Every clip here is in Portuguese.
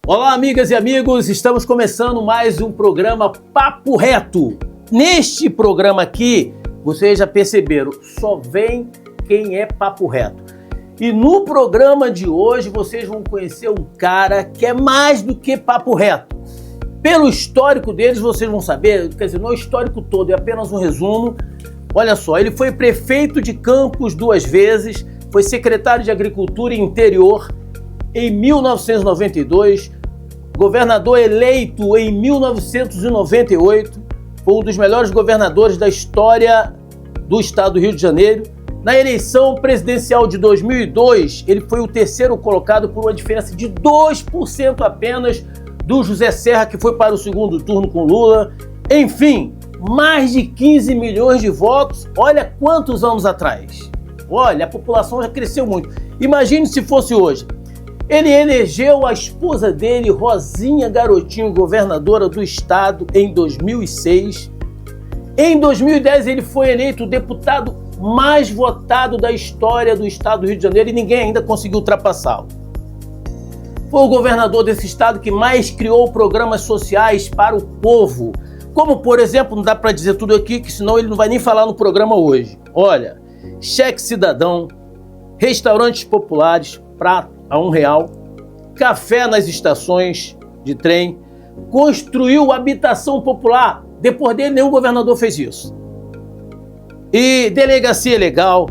Olá, amigas e amigos, estamos começando mais um programa Papo Reto. Neste programa aqui, vocês já perceberam, só vem quem é papo reto. E no programa de hoje, vocês vão conhecer um cara que é mais do que papo reto. Pelo histórico deles, vocês vão saber, quer dizer, não é o histórico todo, é apenas um resumo. Olha só, ele foi prefeito de Campos 2 vezes, foi secretário de Agricultura e Interior em 1992, governador eleito em 1998, foi um dos melhores governadores da história do estado do Rio de Janeiro. Na eleição presidencial de 2002, ele foi o terceiro colocado por uma diferença de 2% apenas do José Serra, que foi para o segundo turno com Lula. Enfim, mais de 15 milhões de votos. Olha quantos anos atrás. Olha, a população já cresceu muito. Imagine se fosse hoje. Ele elegeu a esposa dele, Rosinha Garotinho, governadora do estado, em 2006. Em 2010, ele foi eleito o deputado mais votado da história do estado do Rio de Janeiro e ninguém ainda conseguiu ultrapassá-lo. Foi o governador desse estado que mais criou programas sociais para o povo. Como, por exemplo, não dá para dizer tudo aqui, que senão ele não vai nem falar no programa hoje. Olha, cheque cidadão, restaurantes populares, prato a R$1, café nas estações de trem, construiu habitação popular. Depois dele, nenhum governador fez isso. E delegacia legal,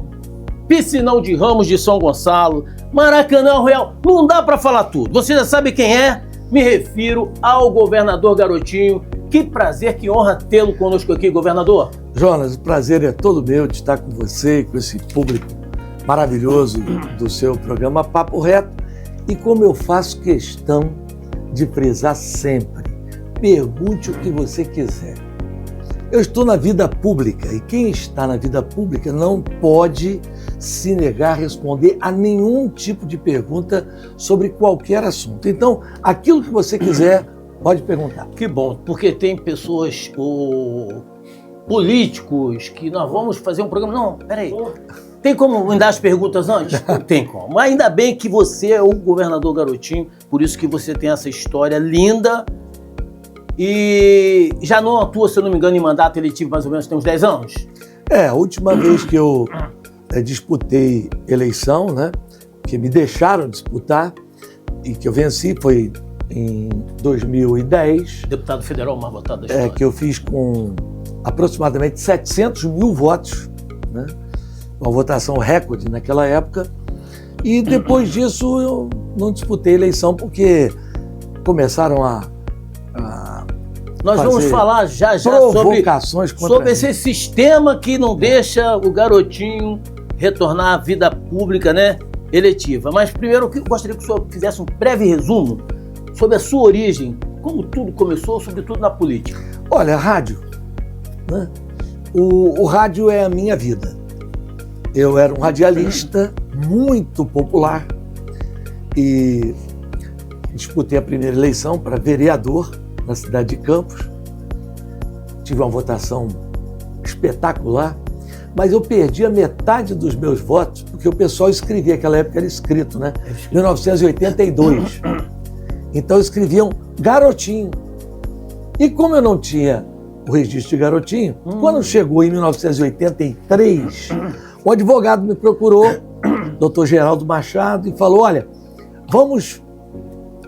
piscinão de Ramos de São Gonçalo, Maracanã Royal, não dá para falar tudo. Você já sabe quem é? Me refiro ao governador Garotinho. Que prazer, que honra tê-lo conosco aqui, governador. Jonas, o prazer é todo meu de estar com você, com esse público maravilhoso do seu programa Papo Reto. E como eu faço questão de frisar sempre, pergunte o que você quiser. Eu estou na vida pública e quem está na vida pública não pode se negar a responder a nenhum tipo de pergunta sobre qualquer assunto. Então, aquilo que você quiser, pode perguntar. Que bom, porque tem pessoas, políticos, que nós vamos fazer um programa... Não, peraí. Tem como me dar as perguntas antes? Não tem como. Mas ainda bem que você é o governador Garotinho, por isso que você tem essa história linda e já não atua, se eu não me engano, em mandato eletivo mais ou menos tem uns 10 anos? A última vez que eu disputei eleição, né, que me deixaram disputar e que eu venci foi em 2010. Deputado federal mais votado da história. Que eu fiz com aproximadamente 700 mil votos, né? Uma votação recorde naquela época, e depois disso eu não disputei eleição porque começaram a nós vamos falar já sobre esse sistema que não deixa o Garotinho retornar à vida pública, né, eletiva. Mas primeiro eu gostaria que o senhor fizesse um breve resumo sobre a sua origem, como tudo começou, sobretudo na política. Olha, rádio, né? O rádio é a minha vida. Eu era um radialista muito popular e disputei a primeira eleição para vereador na cidade de Campos. Tive uma votação espetacular, mas eu perdi a metade dos meus votos porque o pessoal escrevia, naquela época era escrito, né? 1982. Então escreviam Garotinho. E como eu não tinha o registro de Garotinho, quando chegou em 1983... O advogado me procurou, Dr. Geraldo Machado, e falou, olha, vamos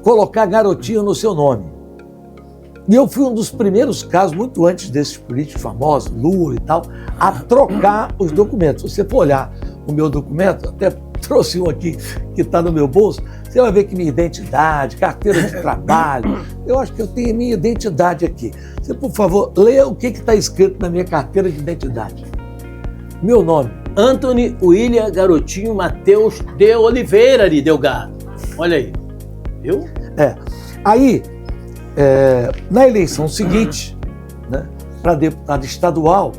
colocar Garotinho no seu nome. E eu fui um dos primeiros casos, muito antes desses políticos famosos, Lula e tal, a trocar os documentos. Se você for olhar o meu documento, até trouxe um aqui que está no meu bolso, você vai ver que minha identidade, carteira de trabalho, eu acho que eu tenho minha identidade aqui. Você, por favor, leia o que está escrito na minha carteira de identidade. Meu nome. Antony William Garotinho Mateus de Oliveira de Delgado. Olha aí. Viu? Aí, na eleição seguinte, né, para deputado estadual,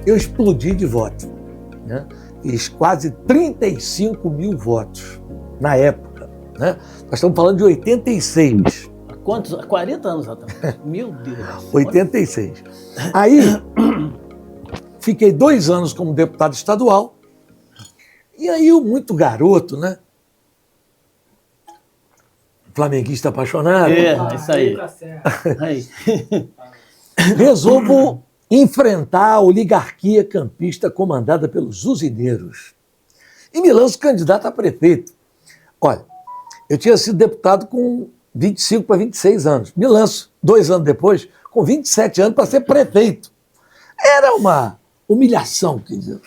eu explodi de voto. Né? Fiz quase 35 mil votos na época. Né? Nós estamos falando de 86. Quantos? 40 anos atrás. Meu Deus. 86. Aí... Fiquei 2 anos como deputado estadual, e aí eu, muito garoto, né? flamenguista apaixonado. Isso aí. Aí. Resolvo enfrentar a oligarquia campista comandada pelos usineiros. E me lanço candidato a prefeito. Olha, eu tinha sido deputado com 25 para 26 anos. Me lanço 2 anos depois, com 27 anos, para ser prefeito. Era uma humilhação, quer dizer,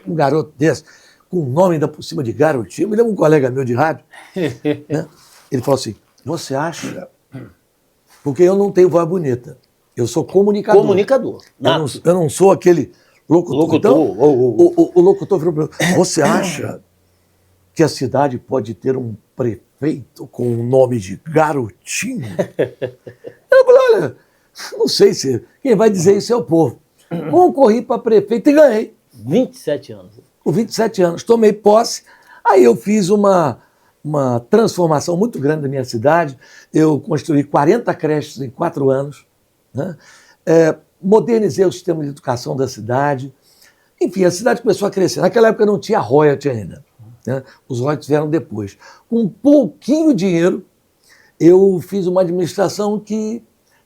um garoto desse, com o nome ainda por cima de garotinho. Me lembro um colega meu de rádio, né? Ele falou assim, você acha? Porque eu não tenho voz bonita. Eu sou comunicador. Eu não sou aquele locutor. Então, o locutor falou para mim, você acha que a cidade pode ter um prefeito com o nome de garotinho? Eu falei, olha, não sei se quem vai dizer isso é o povo. Concorri para prefeito e ganhei. 27 anos. Com 27 anos, tomei posse. Aí eu fiz uma transformação muito grande da minha cidade. Eu construí 40 creches em 4 anos. Né? Modernizei o sistema de educação da cidade. Enfim, a cidade começou a crescer. Naquela época não tinha royalties ainda. Né? Os royalties vieram depois. Com um pouquinho dinheiro, eu fiz uma administração que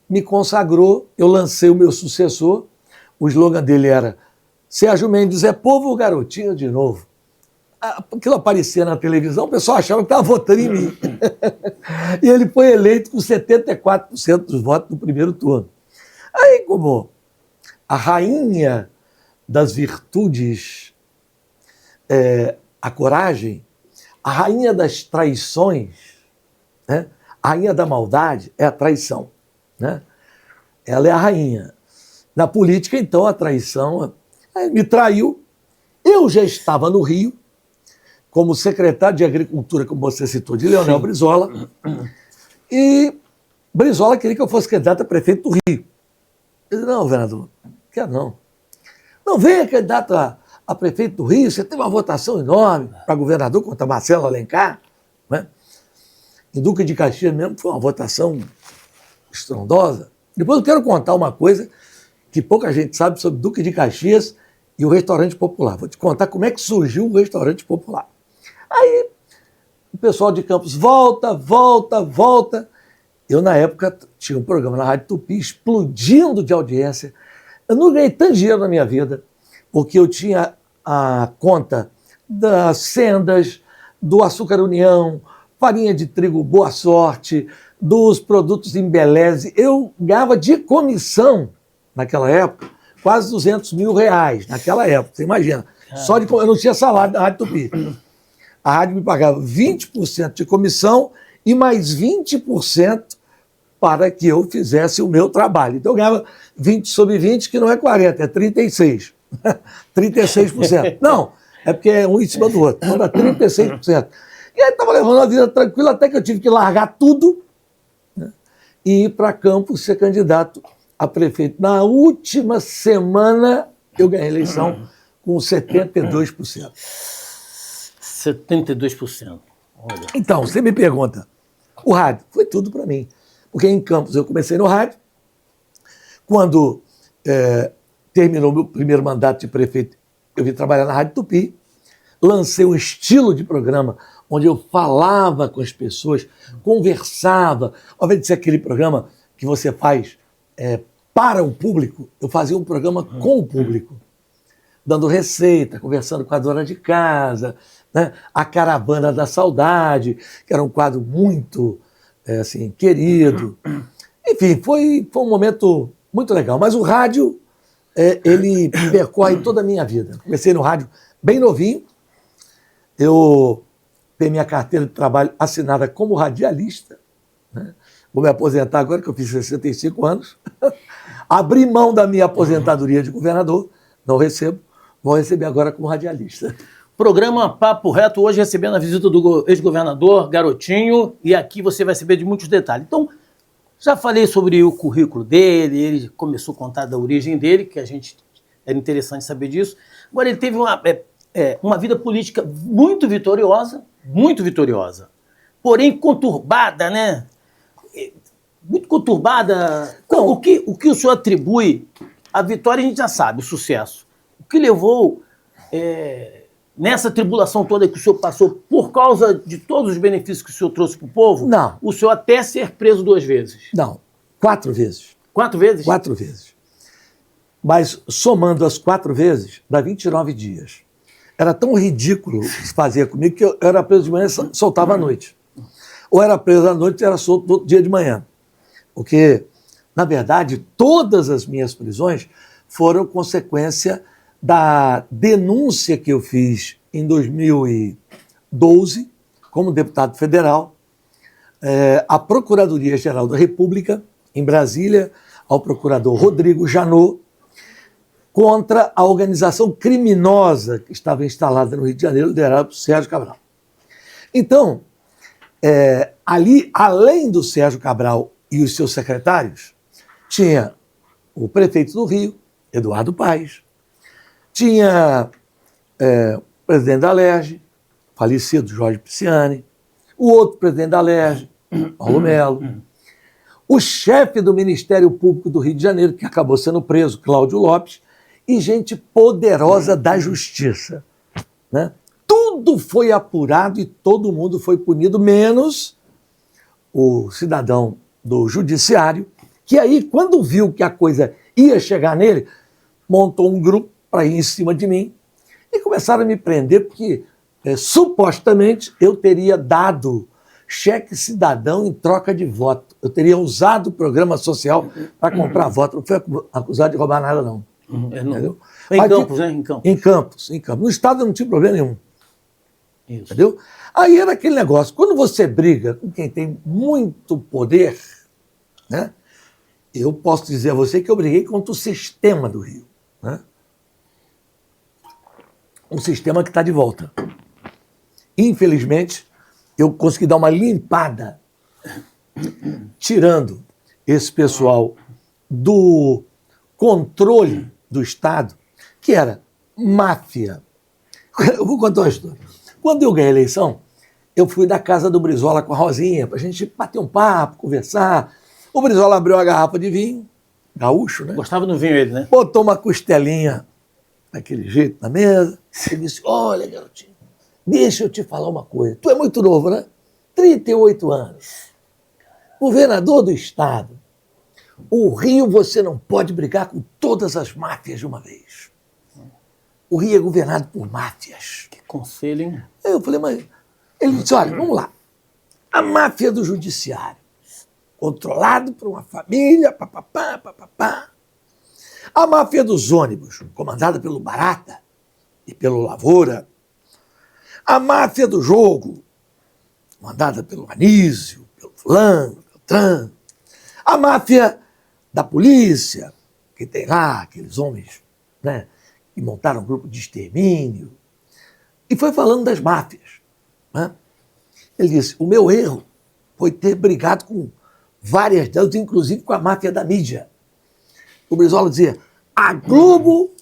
me consagrou. Eu lancei o meu sucessor. O slogan dele era Sérgio Mendes é povo ou garotinho de novo? Aquilo aparecia na televisão, o pessoal achava que estava votando em mim. E ele foi eleito com 74% dos votos no primeiro turno. Aí, como a rainha das virtudes, a coragem, a rainha das traições, né? A rainha da maldade é a traição. Né? Ela é a rainha. Na política, então, a traição me traiu. Eu já estava no Rio, como secretário de Agricultura, como você citou, de Leonel Brizola, e Brizola queria que eu fosse candidato a prefeito do Rio. Eu disse, não, governador, quero não. Não venha candidato a prefeito do Rio, você tem uma votação enorme para governador contra Marcelo Alencar. Né? Em Duque de Caxias mesmo foi uma votação estrondosa. Depois eu quero contar uma coisa que pouca gente sabe sobre Duque de Caxias e o restaurante popular. Vou te contar como é que surgiu o restaurante popular. Aí o pessoal de Campos volta. Eu, na época, tinha um programa na Rádio Tupi explodindo de audiência. Eu não ganhei tanto dinheiro na minha vida, porque eu tinha a conta das sendas, do Açúcar União, farinha de trigo Boa Sorte, dos produtos Embeleze. Eu ganhava de comissão, naquela época, quase R$200 mil, naquela época, você imagina. Só eu não tinha salário da Rádio Tupi. A rádio me pagava 20% de comissão e mais 20% para que eu fizesse o meu trabalho. Então eu ganhava 20 sobre 20, que não é 40, é 36. 36%. Não, é porque é um em cima do outro. Então era 36%. E aí estava levando a vida tranquila, até que eu tive que largar tudo, né, e ir para Campos ser candidato a prefeito. Na última semana, eu ganhei a eleição com 72%. 72%. Olha. Então, você me pergunta, o rádio foi tudo para mim. Porque em Campos eu comecei no rádio. Quando terminou meu primeiro mandato de prefeito, eu vim trabalhar na Rádio Tupi. Lancei um estilo de programa onde eu falava com as pessoas, conversava. Ao invés de ser aquele programa que você faz para o público, eu fazia um programa com o público, dando receita, conversando com a dona de casa, né? A Caravana da Saudade, que era um quadro muito assim, querido. Enfim, foi um momento muito legal. Mas o rádio, ele percorre toda a minha vida. Comecei no rádio bem novinho. Eu tenho minha carteira de trabalho assinada como radialista. Né? Vou me aposentar agora, que eu fiz 65 anos. Abri mão da minha aposentadoria de governador, não recebo. Vou receber agora como radialista. Programa Papo Reto, hoje recebendo a visita do ex-governador Garotinho, e aqui você vai saber de muitos detalhes. Então, já falei sobre o currículo dele, ele começou a contar da origem dele, que a gente era interessante saber disso. Agora, ele teve uma vida política muito vitoriosa, porém conturbada, né? Muito conturbada. O que o senhor atribui à vitória, a gente já sabe, o sucesso. O que levou nessa tribulação toda que o senhor passou, por causa de todos os benefícios que o senhor trouxe para o povo, Não. o senhor até ser preso 2 vezes? Não, 4 vezes. 4 vezes? 4 vezes. Mas somando as 4 vezes, dá 29 dias. Era tão ridículo o que se fazia comigo que eu era preso de manhã e soltava à noite. Ou era preso à noite e era solto todo dia de manhã. Porque, na verdade, todas as minhas prisões foram consequência da denúncia que eu fiz em 2012, como deputado federal, à Procuradoria-Geral da República, em Brasília, ao procurador Rodrigo Janot, contra a organização criminosa que estava instalada no Rio de Janeiro, liderada por Sérgio Cabral. Então, ali, além do Sérgio Cabral e os seus secretários, tinha o prefeito do Rio, Eduardo Paes, tinha o presidente da Alerj, falecido Jorge Pisciani, o outro presidente da Alerj, Paulo Melo, o chefe do Ministério Público do Rio de Janeiro, que acabou sendo preso, Cláudio Lopes, e gente poderosa da justiça. Né? Tudo foi apurado e todo mundo foi punido, menos o cidadão do judiciário, que aí, quando viu que a coisa ia chegar nele, montou um grupo para ir em cima de mim e começaram a me prender porque, supostamente, eu teria dado cheque cidadão em troca de voto. Eu teria usado o programa social para comprar voto. Não fui acusado de roubar nada, não. Entendeu? Em Campos, né? Em Campos. Em Campos, em Campos. No Estado não tinha problema nenhum. Isso. Entendeu? Aí era aquele negócio. Quando você briga com quem tem muito poder, né? Eu posso dizer a você que eu briguei contra o sistema do Rio. Né? Um sistema que está de volta. Infelizmente, eu consegui dar uma limpada, tirando esse pessoal do controle do Estado, que era máfia. Eu vou contar uma história. Quando eu ganhei a eleição, eu fui da casa do Brizola com a Rosinha, para a gente bater um papo, conversar. O Brizola abriu a garrafa de vinho, gaúcho, né? Gostava do vinho ele, né? Botou uma costelinha daquele jeito na mesa. E disse, olha, garotinho, deixa eu te falar uma coisa. Tu é muito novo, né? 38 anos. Governador do Estado. O Rio você não pode brigar com todas as máfias de uma vez. O Rio é governado por máfias. Que conselho, hein? Aí eu falei, mas... Ele disse, olha, vamos lá. A máfia do judiciário, controlado por uma família, papapá, papapá. A máfia dos ônibus, comandada pelo Barata e pelo Lavoura. A máfia do jogo, comandada pelo Anísio, pelo fulano, pelo Beltrano. A máfia da polícia, que tem lá aqueles homens, né, que montaram um grupo de extermínio. E foi falando das máfias. Né? Ele disse, o meu erro foi ter brigado com várias delas, inclusive com a máfia da mídia. O Brizola dizia, a Globo,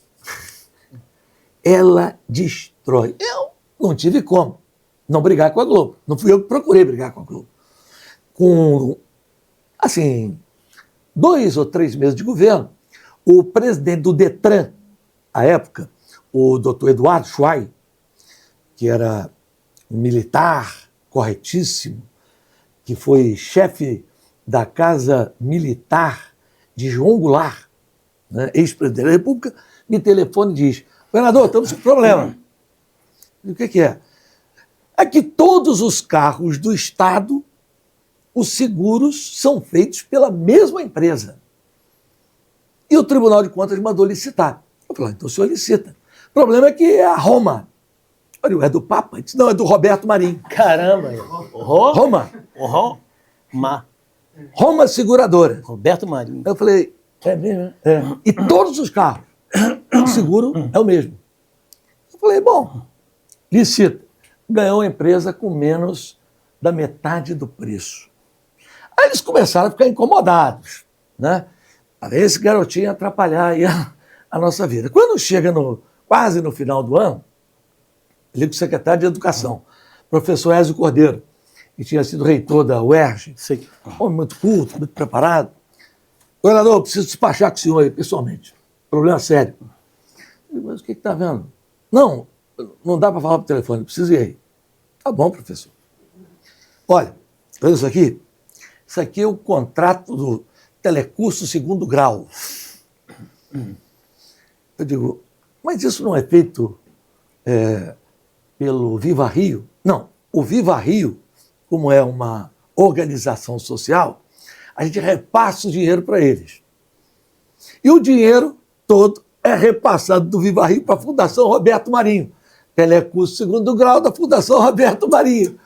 ela destrói. Eu não tive como não brigar com a Globo. Não fui eu que procurei brigar com a Globo. Com, assim, 2 ou 3 meses de governo, o presidente do Detran, à época, o doutor Eduardo Schwai, que era um militar corretíssimo, que foi chefe da Casa Militar de João Goulart, né, ex-presidente da República, me telefona e diz, governador, estamos com problema. E o que é? É que todos os carros do Estado, os seguros são feitos pela mesma empresa. E o Tribunal de Contas mandou licitar. Eu falei, então o senhor licita. O problema é que é a Roma. Olha, é do Papa? Disse, não, é do Roberto Marinho. Caramba! Roma? Roma Seguradora. Roberto Marinho. Eu falei, é mesmo? É. E todos os carros, o seguro é o mesmo. Eu falei, bom, licita. Ganhou a empresa com menos da metade do preço. Aí eles começaram a ficar incomodados, né? Esse garotinho ia atrapalhar aí a nossa vida. Quando chega quase no final do ano, eu ligo para o secretário de Educação, professor Ézio Cordeiro, que tinha sido reitor da UERJ, homem muito culto, muito preparado. Governador, preciso despachar com o senhor aí, pessoalmente. Problema sério. Eu digo, mas o que está vendo? Não, não dá para falar por telefone, preciso ir aí. Tá bom, professor. Olha, olha isso aqui. Isso aqui é o contrato do telecurso 2º grau. Eu digo, mas isso não é feito pelo Viva Rio? Não, o Viva Rio, como é uma organização social, a gente repassa o dinheiro para eles. E o dinheiro todo é repassado do Viva Rio para a Fundação Roberto Marinho. Telecurso 2º grau da Fundação Roberto Marinho.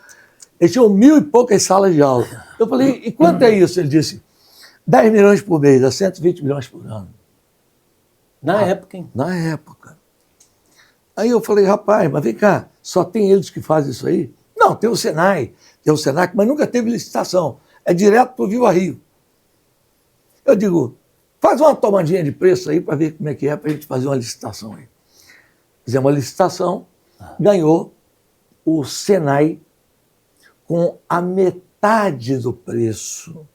Eles tinham 1.000 e poucas salas de aula. Eu falei, e quanto é isso? Ele disse, 10 milhões por mês, dá 120 milhões por ano. Na época, hein? Na época. Aí eu falei, rapaz, mas vem cá, só tem eles que fazem isso aí? Não, tem o Senai, tem o Senac, mas nunca teve licitação. É direto para o Viva Rio. Eu digo, faz uma tomadinha de preço aí para ver como é que é, para a gente fazer uma licitação aí. Fizemos uma licitação, ganhou o Senai com a metade do preço.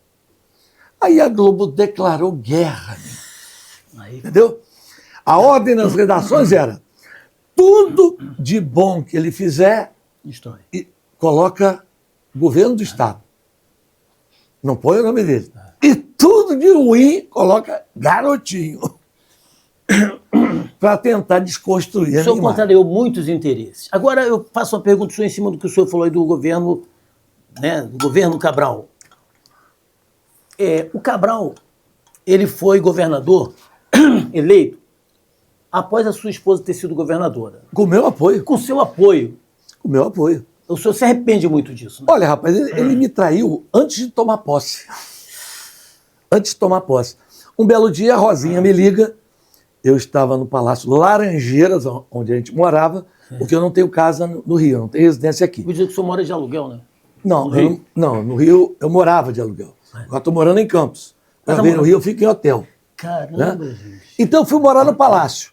Aí a Globo declarou guerra. Aí, entendeu? A ordem nas redações era tudo de bom que ele fizer e coloca governo do Estado. Não põe o nome dele. E tudo de ruim coloca garotinho. Para tentar desconstruir. O senhor contrariou muitos interesses. Agora eu faço uma pergunta em cima do que o senhor falou aí do governo, né, do governo Cabral. O Cabral, ele foi governador eleito após a sua esposa ter sido governadora. Com o meu apoio. Com seu apoio. Com o meu apoio. O senhor se arrepende muito disso, né? Olha, rapaz, ele me traiu antes de tomar posse. Antes de tomar posse. Um belo dia, a Rosinha me liga. Eu estava no Palácio Laranjeiras, onde a gente morava, porque eu não tenho casa no Rio, eu não tenho residência aqui. Vou dizer que o senhor mora de aluguel, né? Não, no Rio eu morava de aluguel. Agora estou morando em Campos. Quando eu venho no Rio, eu fico em hotel. Caramba, né? gente. Então eu fui morar no Palácio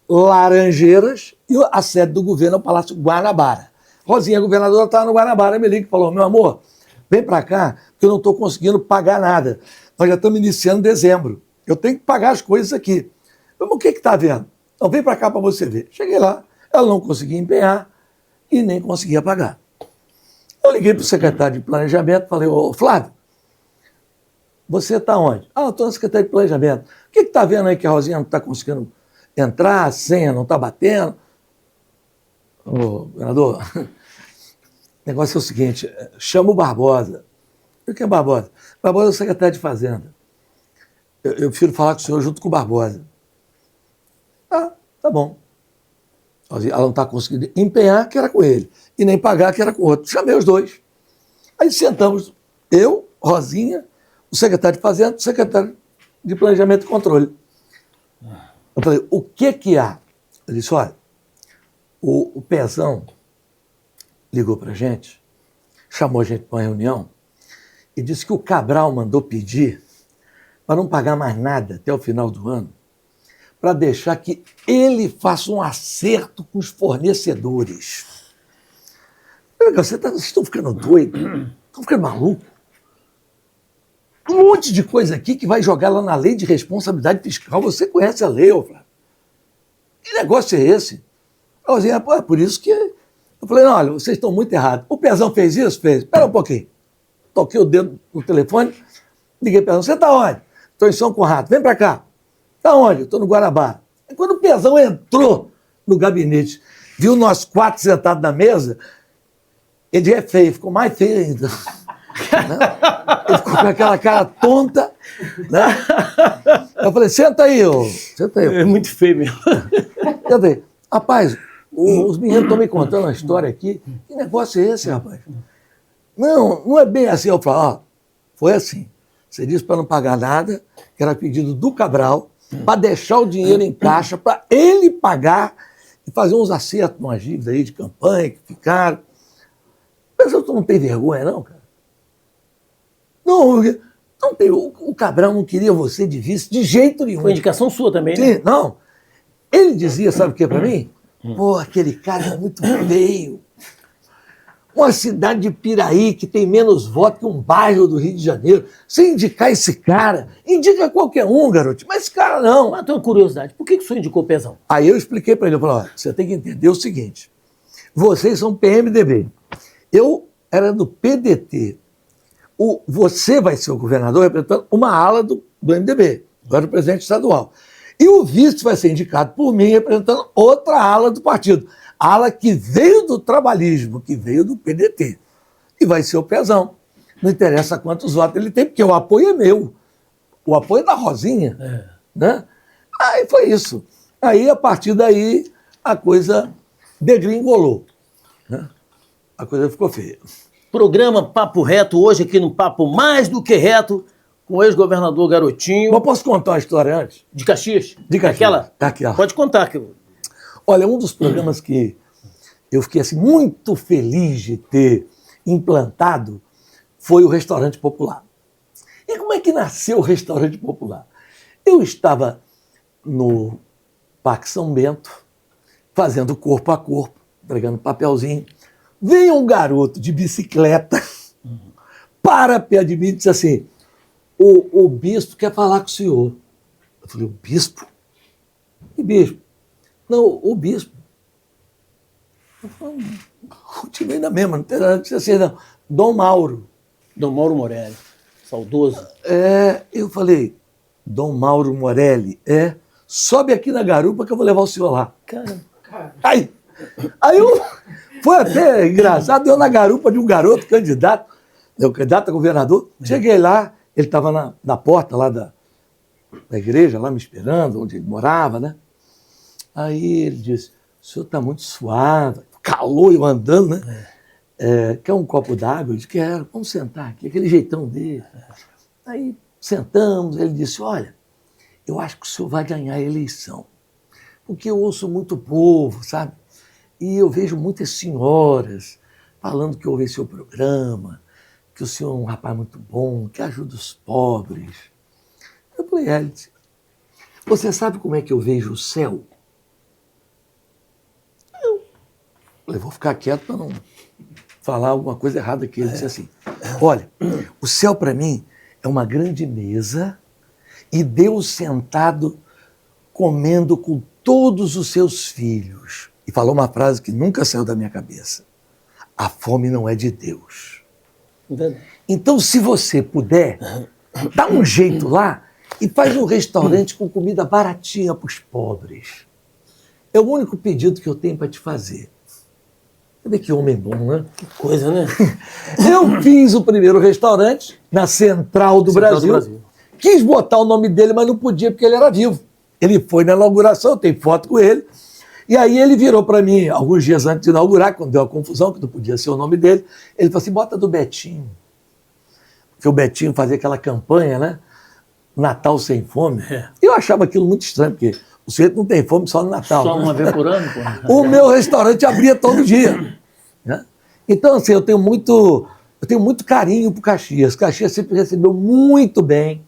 Laranjeiras e a sede do governo é o Palácio Guanabara. Rosinha, a governadora, estava no Guanabara, me liga e falou, meu amor, vem para cá, porque eu não estou conseguindo pagar nada. Nós já estamos iniciando dezembro. Eu tenho que pagar as coisas aqui. O que está vendo? Então vem para cá para você ver. Cheguei lá, ela não conseguia empenhar e nem conseguia pagar. Eu liguei para o secretário de Planejamento e falei, ô Flávio, você está onde? Ah, eu estou na Secretaria de Planejamento. O que está vendo aí que a Rosinha não está conseguindo entrar, a senha não está batendo? Ô, governador, o negócio é o seguinte, chama o Barbosa. O que é Barbosa? Barbosa é o secretário de Fazenda. Eu prefiro falar com o senhor junto com o Barbosa. Ah, tá bom. Ela não está conseguindo empenhar, que era com ele, e nem pagar, que era com o outro. Chamei os dois. Aí sentamos, eu, Rosinha, o secretário de Fazenda, o secretário de Planejamento e Controle. Eu falei, o que há? Ele disse, olha, o Pezão ligou para a gente, chamou a gente para uma reunião e disse que o Cabral mandou pedir para não pagar mais nada até o final do ano, para deixar que ele faça um acerto com os fornecedores. Vocês estão ficando doidos? Estão ficando malucos? Um monte de coisa aqui que vai jogar lá na lei de responsabilidade fiscal. Você conhece a lei, ô Flávio? Que negócio é esse? Eu disse, é por isso que... Eu falei, não, olha, vocês estão muito errados. O Pezão fez isso? Fez. Espera um pouquinho. Toquei o dedo no telefone, liguei para o Pezão. Você está onde? Estou em São Conrado. Vem para cá. Está onde? Estou no Guanabara. E quando o Pezão entrou no gabinete, viu nós 4 sentados na mesa, ele é feio, ficou mais feio ainda. Né? Ele ficou com aquela cara tonta. Né? Eu falei, senta aí, senta aí. É muito feio mesmo. Senta aí. Rapaz, os meninos estão me contando uma história aqui. Que negócio é esse, rapaz? Não é bem assim. Eu falo, ó, foi assim. Você disse para não pagar nada, que era pedido do Cabral, para deixar o dinheiro em caixa, para ele pagar e fazer uns acertos, umas dívidas aí de campanha que ficaram. Mas tu não tem vergonha, não, cara? Não tem. O Cabral não queria você de vice de jeito nenhum. Foi indicação sua também, né? Sim, não. Ele dizia, sabe o que para mim? Pô, aquele cara é muito feio. Uma cidade de Piraí que tem menos voto que um bairro do Rio de Janeiro. Você indicar esse cara, indica qualquer um, garoto, mas esse cara não. Mas eu tenho uma curiosidade, por que o senhor indicou o Pezão? Aí eu expliquei para ele, eu falei, olha, você tem que entender o seguinte, vocês são PMDB, eu era do PDT, você vai ser o governador representando uma ala do MDB, eu era o presidente estadual, e o vice vai ser indicado por mim representando outra ala do partido, a ala que veio do trabalhismo, que veio do PDT, e vai ser o Pezão. Não interessa quantos votos ele tem, porque o apoio é meu, o apoio é da Rosinha, né? Aí foi isso. Aí, a partir daí, a coisa degringolou, né? A coisa ficou feia. Programa Papo Reto, hoje aqui no Papo Mais do que Reto, com o ex-governador Garotinho. Mas posso contar uma história antes? De Caxias? De Caxias. Aquela? Pode contar. Olha, um dos programas que eu fiquei assim, muito feliz de ter implantado foi o Restaurante Popular. E como é que nasceu o Restaurante Popular? Eu estava no Parque São Bento, fazendo corpo a corpo, entregando papelzinho. Veio um garoto de bicicleta, para perto de mim e disse assim, o bispo quer falar com o senhor. Eu falei, o bispo? Que bispo? Não, o bispo. Eu falei, continuei na mesma, não tem nada, disse assim, não. Dom Mauro. Dom Mauro Morelli, saudoso. Eu falei, Dom Mauro Morelli, sobe aqui na garupa que eu vou levar o senhor lá. Cara. Aí foi até engraçado, eu na garupa de um garoto candidato a governador, cheguei lá, ele estava na porta lá da igreja, lá me esperando, onde ele morava, né? Aí ele disse, o senhor está muito suave, calor eu andando, né? Quer um copo d'água? Eu disse, quero, vamos sentar aqui, aquele jeitão dele. Aí sentamos, ele disse, olha, eu acho que o senhor vai ganhar a eleição, porque eu ouço muito povo, sabe? E eu vejo muitas senhoras falando que ouvem seu programa, que o senhor é um rapaz muito bom, que ajuda os pobres. Eu falei, ele disse, você sabe como é que eu vejo o céu? Eu falei, vou ficar quieto para não falar alguma coisa errada aqui. Ele disse assim, olha, o céu para mim é uma grande mesa e Deus sentado comendo com todos os seus filhos. E falou uma frase que nunca saiu da minha cabeça. A fome não é de Deus. Então, se você puder, dá um jeito lá e faz um restaurante com comida baratinha para os pobres. É o único pedido que eu tenho para te fazer. Cadê que homem bom, né? Que coisa, né? Eu fiz o primeiro restaurante na Central do Brasil. Quis botar o nome dele, mas não podia porque ele era vivo. Ele foi na inauguração, tem foto com ele. E aí ele virou para mim, alguns dias antes de inaugurar, quando deu a confusão, que não podia ser o nome dele, ele falou assim, bota do Betinho. Porque o Betinho fazia aquela campanha, né? Natal sem fome. Eu achava aquilo muito estranho, porque o sujeito não tem fome só no Natal. Só uma vez por ano? Pô. O meu restaurante abria todo dia. Né? Então, assim, eu tenho muito carinho por Caxias. Caxias sempre recebeu muito bem.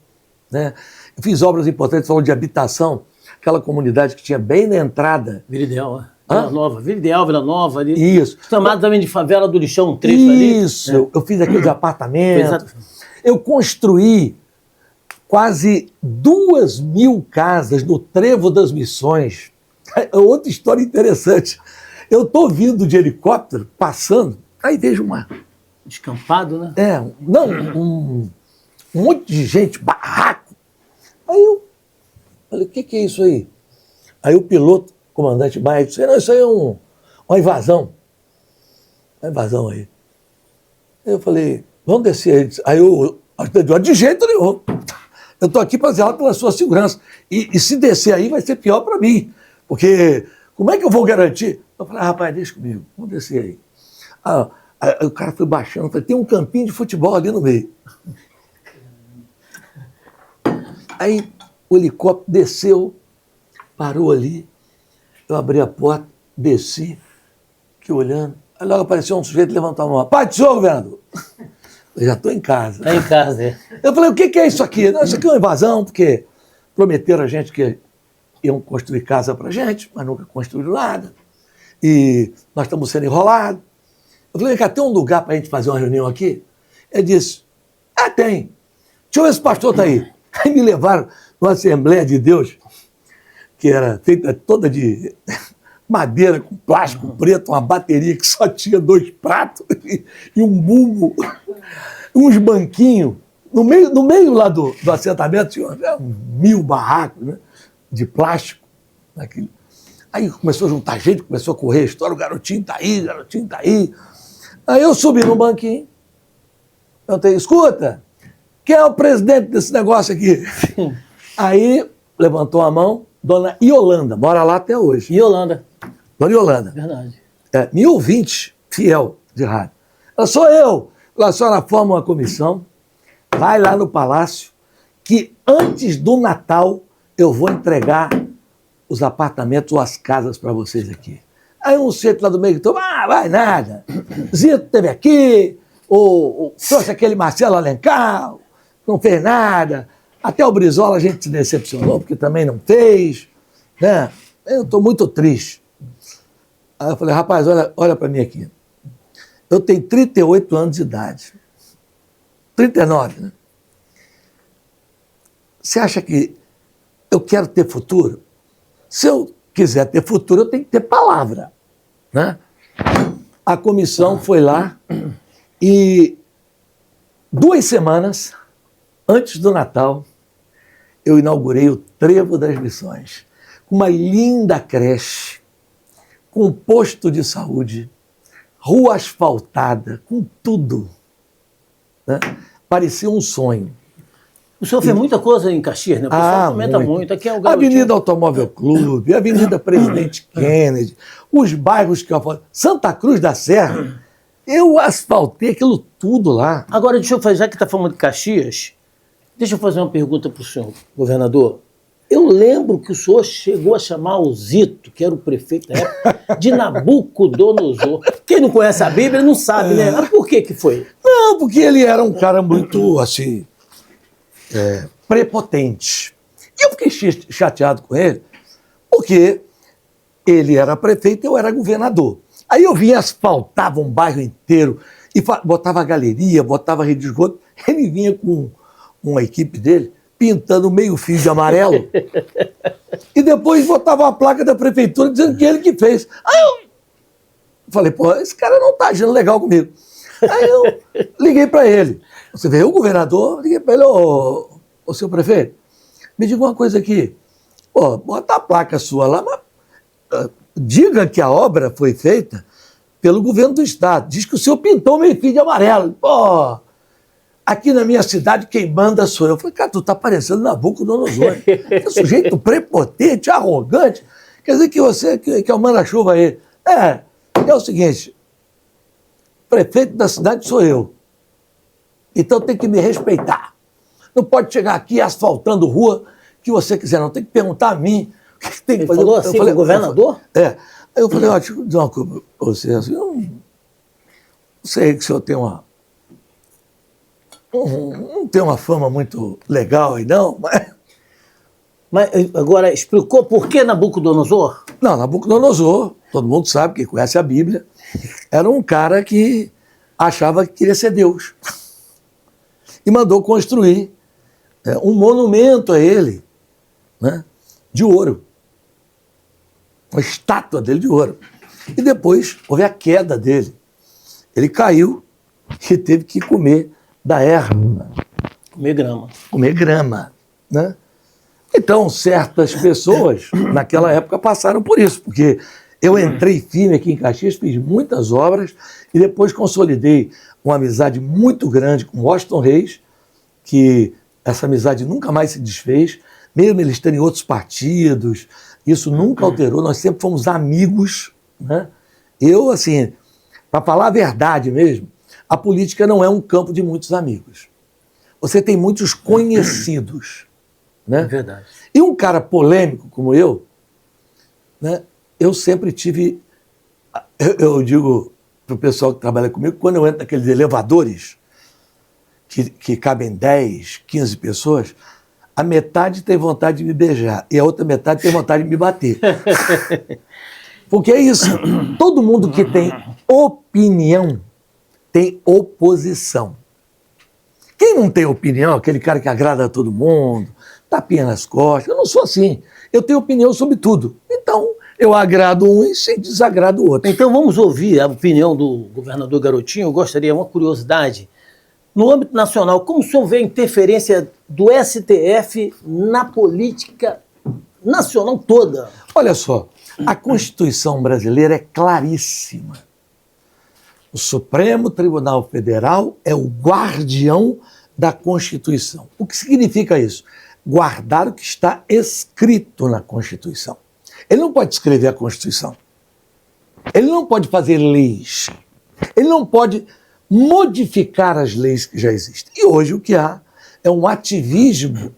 Né? Eu fiz obras importantes, falou de habitação, aquela comunidade que tinha bem na entrada. Vila Ideal, Vila Nova. Vila Ideal, Vila Nova. Ali. Isso. Chamado também de Favela do Lixão, um trecho ali. Isso. Eu fiz aqueles apartamentos. Eu construí quase 2.000 casas no Trevo das Missões. É outra história interessante. Eu estou vindo de helicóptero, passando, aí vejo uma... Descampado, né? Um monte de gente, barraco. Aí eu falei, o que é isso aí? Aí o piloto, comandante Maia, disse, não, isso aí é uma invasão. Uma invasão aí. Aí eu falei, vamos descer. Aí eu de jeito nenhum. Eu estou aqui para zelar pela sua segurança. E se descer aí vai ser pior para mim. Porque como é que eu vou garantir? Eu falei, rapaz, deixa comigo, vamos descer aí. Aí o cara foi baixando, falei, tem um campinho de futebol ali no meio. Aí o helicóptero desceu, parou ali, eu abri a porta, desci, fiquei olhando, aí logo apareceu um sujeito levantou a mão. Pai do senhor, governador! Eu já estou em casa. Está em casa, Eu falei, o que é isso aqui? Não, isso aqui é uma invasão, porque prometeram a gente que iam construir casa para a gente, mas nunca construíram nada. E nós estamos sendo enrolados. Eu falei, cá, tem um lugar para a gente fazer uma reunião aqui? Ele disse, tem. Deixa eu ver se o pastor está aí. Aí me levaram numa Assembleia de Deus, que era feita toda de madeira com plástico preto, uma bateria que só tinha 2 pratos e um bumbo, uns banquinhos. No meio lá do assentamento tinha 1000 barracos, né, de plástico. Naquilo. Aí começou a juntar gente, começou a correr a história, o garotinho tá aí, o garotinho tá aí. Aí eu subi no banquinho, perguntei, escuta, quem é o presidente desse negócio aqui? Aí levantou a mão, dona Iolanda, mora lá até hoje. Iolanda. Dona Iolanda. Verdade. Minha ouvinte fiel de rádio. Ela, sou eu. A senhora forma uma comissão, vai lá no palácio, que antes do Natal eu vou entregar os apartamentos ou as casas para vocês aqui. Aí um centro lá do meio gritou, vai nada. Zito esteve aqui, trouxe aquele Marcelo Alencar, não fez nada. Até o Brizola a gente se decepcionou, porque também não fez. Né? Eu estou muito triste. Aí eu falei, rapaz, olha para mim aqui. Eu tenho 38 anos de idade. 39, né? Você acha que eu quero ter futuro? Se eu quiser ter futuro, eu tenho que ter palavra. Né? A comissão foi lá e 2 semanas antes do Natal, eu inaugurei o Trevo das Missões, com uma linda creche, com um posto de saúde, rua asfaltada, com tudo. Né? Parecia um sonho. O senhor fez muita coisa em Caxias, né? O pessoal comenta muito. Aqui é o garotinho. Avenida Automóvel Clube, Avenida Presidente Kennedy, os bairros que eu falo, Santa Cruz da Serra, eu asfaltei aquilo tudo lá. Agora, deixa eu fazer, já que está falando de Caxias, deixa eu fazer uma pergunta para o senhor, governador. Eu lembro que o senhor chegou a chamar o Zito, que era o prefeito da época, de Nabucodonosor. Quem não conhece a Bíblia não sabe, né? Mas por que foi? Não, porque ele era um cara muito, assim, prepotente. E eu fiquei chateado com ele, porque ele era prefeito e eu era governador. Aí eu vinha, asfaltava um bairro inteiro, e botava galeria, botava rede de esgoto. Ele vinha com uma equipe dele, pintando meio fio de amarelo, e depois botava a placa da prefeitura dizendo que ele que fez. Aí eu falei, pô, esse cara não tá agindo legal comigo. Aí eu liguei para ele. Você veio o governador, liguei para ele, ô seu prefeito, me diga uma coisa aqui, bota a placa sua lá, mas diga que a obra foi feita pelo governo do estado. Diz que o senhor pintou meio fio de amarelo. Pô, aqui na minha cidade quem manda sou eu. Eu falei, cara, tu tá parecendo Nabucodonosor. É um sujeito prepotente, arrogante. Quer dizer que você que é o manda-chuva aí. É o seguinte, prefeito da cidade sou eu. Então tem que me respeitar. Não pode chegar aqui asfaltando rua que você quiser, não. Tem que perguntar a mim o que tem que fazer. Falou assim, o governador? Aí eu falei, deixa eu dizer uma coisa pra você. Assim, eu não sei que o senhor tem não tem uma fama muito legal aí, não, mas... Mas agora, explicou por que Nabucodonosor? Não, Nabucodonosor, todo mundo sabe, quem conhece a Bíblia, era um cara que achava que queria ser Deus. E mandou construir um monumento a ele, né, de ouro. Uma estátua dele de ouro. E depois houve a queda dele. Ele caiu e teve que comer da erva. Comer grama. Comer grama, né? Então, certas pessoas, naquela época, passaram por isso, porque eu entrei firme aqui em Caxias, fiz muitas obras e depois consolidei uma amizade muito grande com Washington Reis, que essa amizade nunca mais se desfez, mesmo eles terem outros partidos, isso nunca alterou, nós sempre fomos amigos, né? Eu, assim, para falar a verdade mesmo, a política não é um campo de muitos amigos. Você tem muitos conhecidos. Né? É verdade. E um cara polêmico como eu, né, eu sempre tive... Eu digo para o pessoal que trabalha comigo, quando eu entro naqueles elevadores, que cabem 10, 15 pessoas, a metade tem vontade de me beijar e a outra metade tem vontade de me bater. Porque é isso. Todo mundo que tem opinião tem oposição. Quem não tem opinião, aquele cara que agrada a todo mundo, tapinha nas costas, eu não sou assim. Eu tenho opinião sobre tudo. Então, eu agrado uns e desagrado outros. Então vamos ouvir a opinião do governador Garotinho. Eu gostaria, uma curiosidade, no âmbito nacional, como o senhor vê a interferência do STF na política nacional toda? Olha só, a Constituição brasileira é claríssima. O Supremo Tribunal Federal é o guardião da Constituição. O que significa isso? Guardar o que está escrito na Constituição. Ele não pode escrever a Constituição. Ele não pode fazer leis. Ele não pode modificar as leis que já existem. E hoje o que há é um ativismo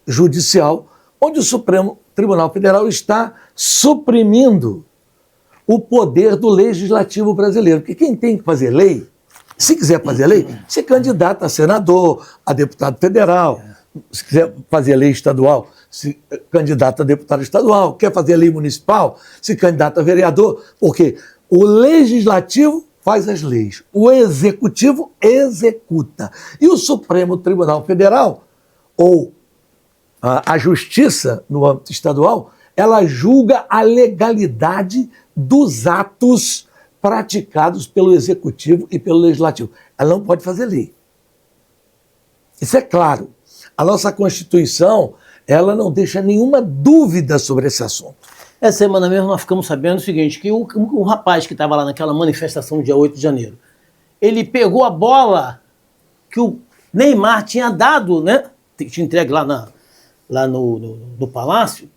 judicial onde o Supremo Tribunal Federal está suprimindo o poder do legislativo brasileiro. Porque quem tem que fazer lei, se quiser fazer lei, se candidata a senador, a deputado federal. Se quiser fazer lei estadual, se candidata a deputado estadual. Quer fazer lei municipal, se candidata a vereador. Porque o legislativo faz as leis, o executivo executa. E o Supremo Tribunal Federal, ou a Justiça no âmbito estadual, ela julga a legalidade dos atos praticados pelo executivo e pelo legislativo. Ela não pode fazer lei. Isso é claro. A nossa Constituição, ela não deixa nenhuma dúvida sobre esse assunto. Essa semana mesmo nós ficamos sabendo o seguinte, que o rapaz que estava lá naquela manifestação dia 8 de janeiro, ele pegou a bola que o Neymar tinha dado, né? Tinha entregue lá no Palácio.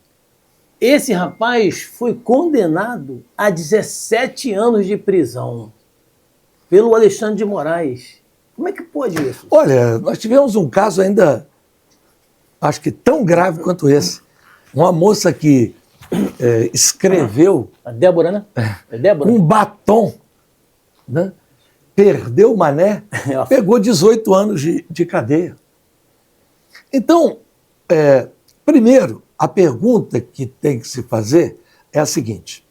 Esse rapaz foi condenado a 17 anos de prisão pelo Alexandre de Moraes. Como é que pode isso? Olha, nós tivemos um caso ainda, acho que tão grave quanto esse. Uma moça que escreveu... A Débora, né? É Débora? Um batom, né? Perdeu o mané, pegou 18 anos de cadeia. Então, primeiro, a pergunta que tem que se fazer é a seguinte: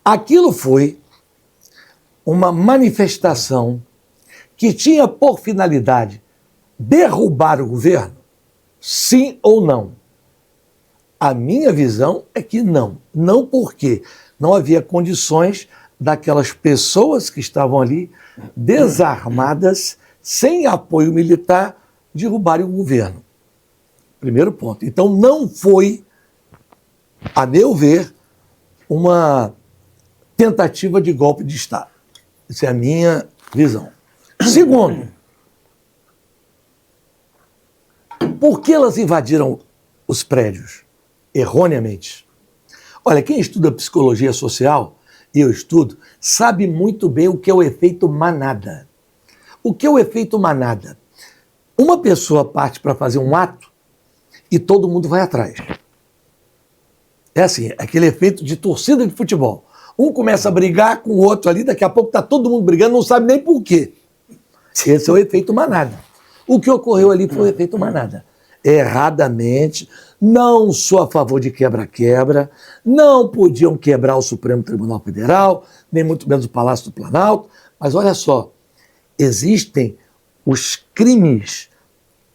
aquilo foi uma manifestação que tinha por finalidade derrubar o governo? Sim ou não? A minha visão é que não. Não porque não havia condições daquelas pessoas que estavam ali desarmadas, sem apoio militar, derrubarem o governo. Primeiro ponto. Então não foi, a meu ver, uma tentativa de golpe de Estado. Essa é a minha visão. Segundo, por que elas invadiram os prédios? Erroneamente. Olha, quem estuda psicologia social, e eu estudo, sabe muito bem o que é o efeito manada. O que é o efeito manada? Uma pessoa parte para fazer um ato e todo mundo vai atrás. É assim, aquele efeito de torcida de futebol. Um começa a brigar com o outro ali, daqui a pouco está todo mundo brigando, não sabe nem por quê. Esse é o efeito manada. O que ocorreu ali foi o efeito manada. Erradamente, não sou a favor de quebra-quebra, não podiam quebrar o Supremo Tribunal Federal, nem muito menos o Palácio do Planalto, mas olha só, existem os crimes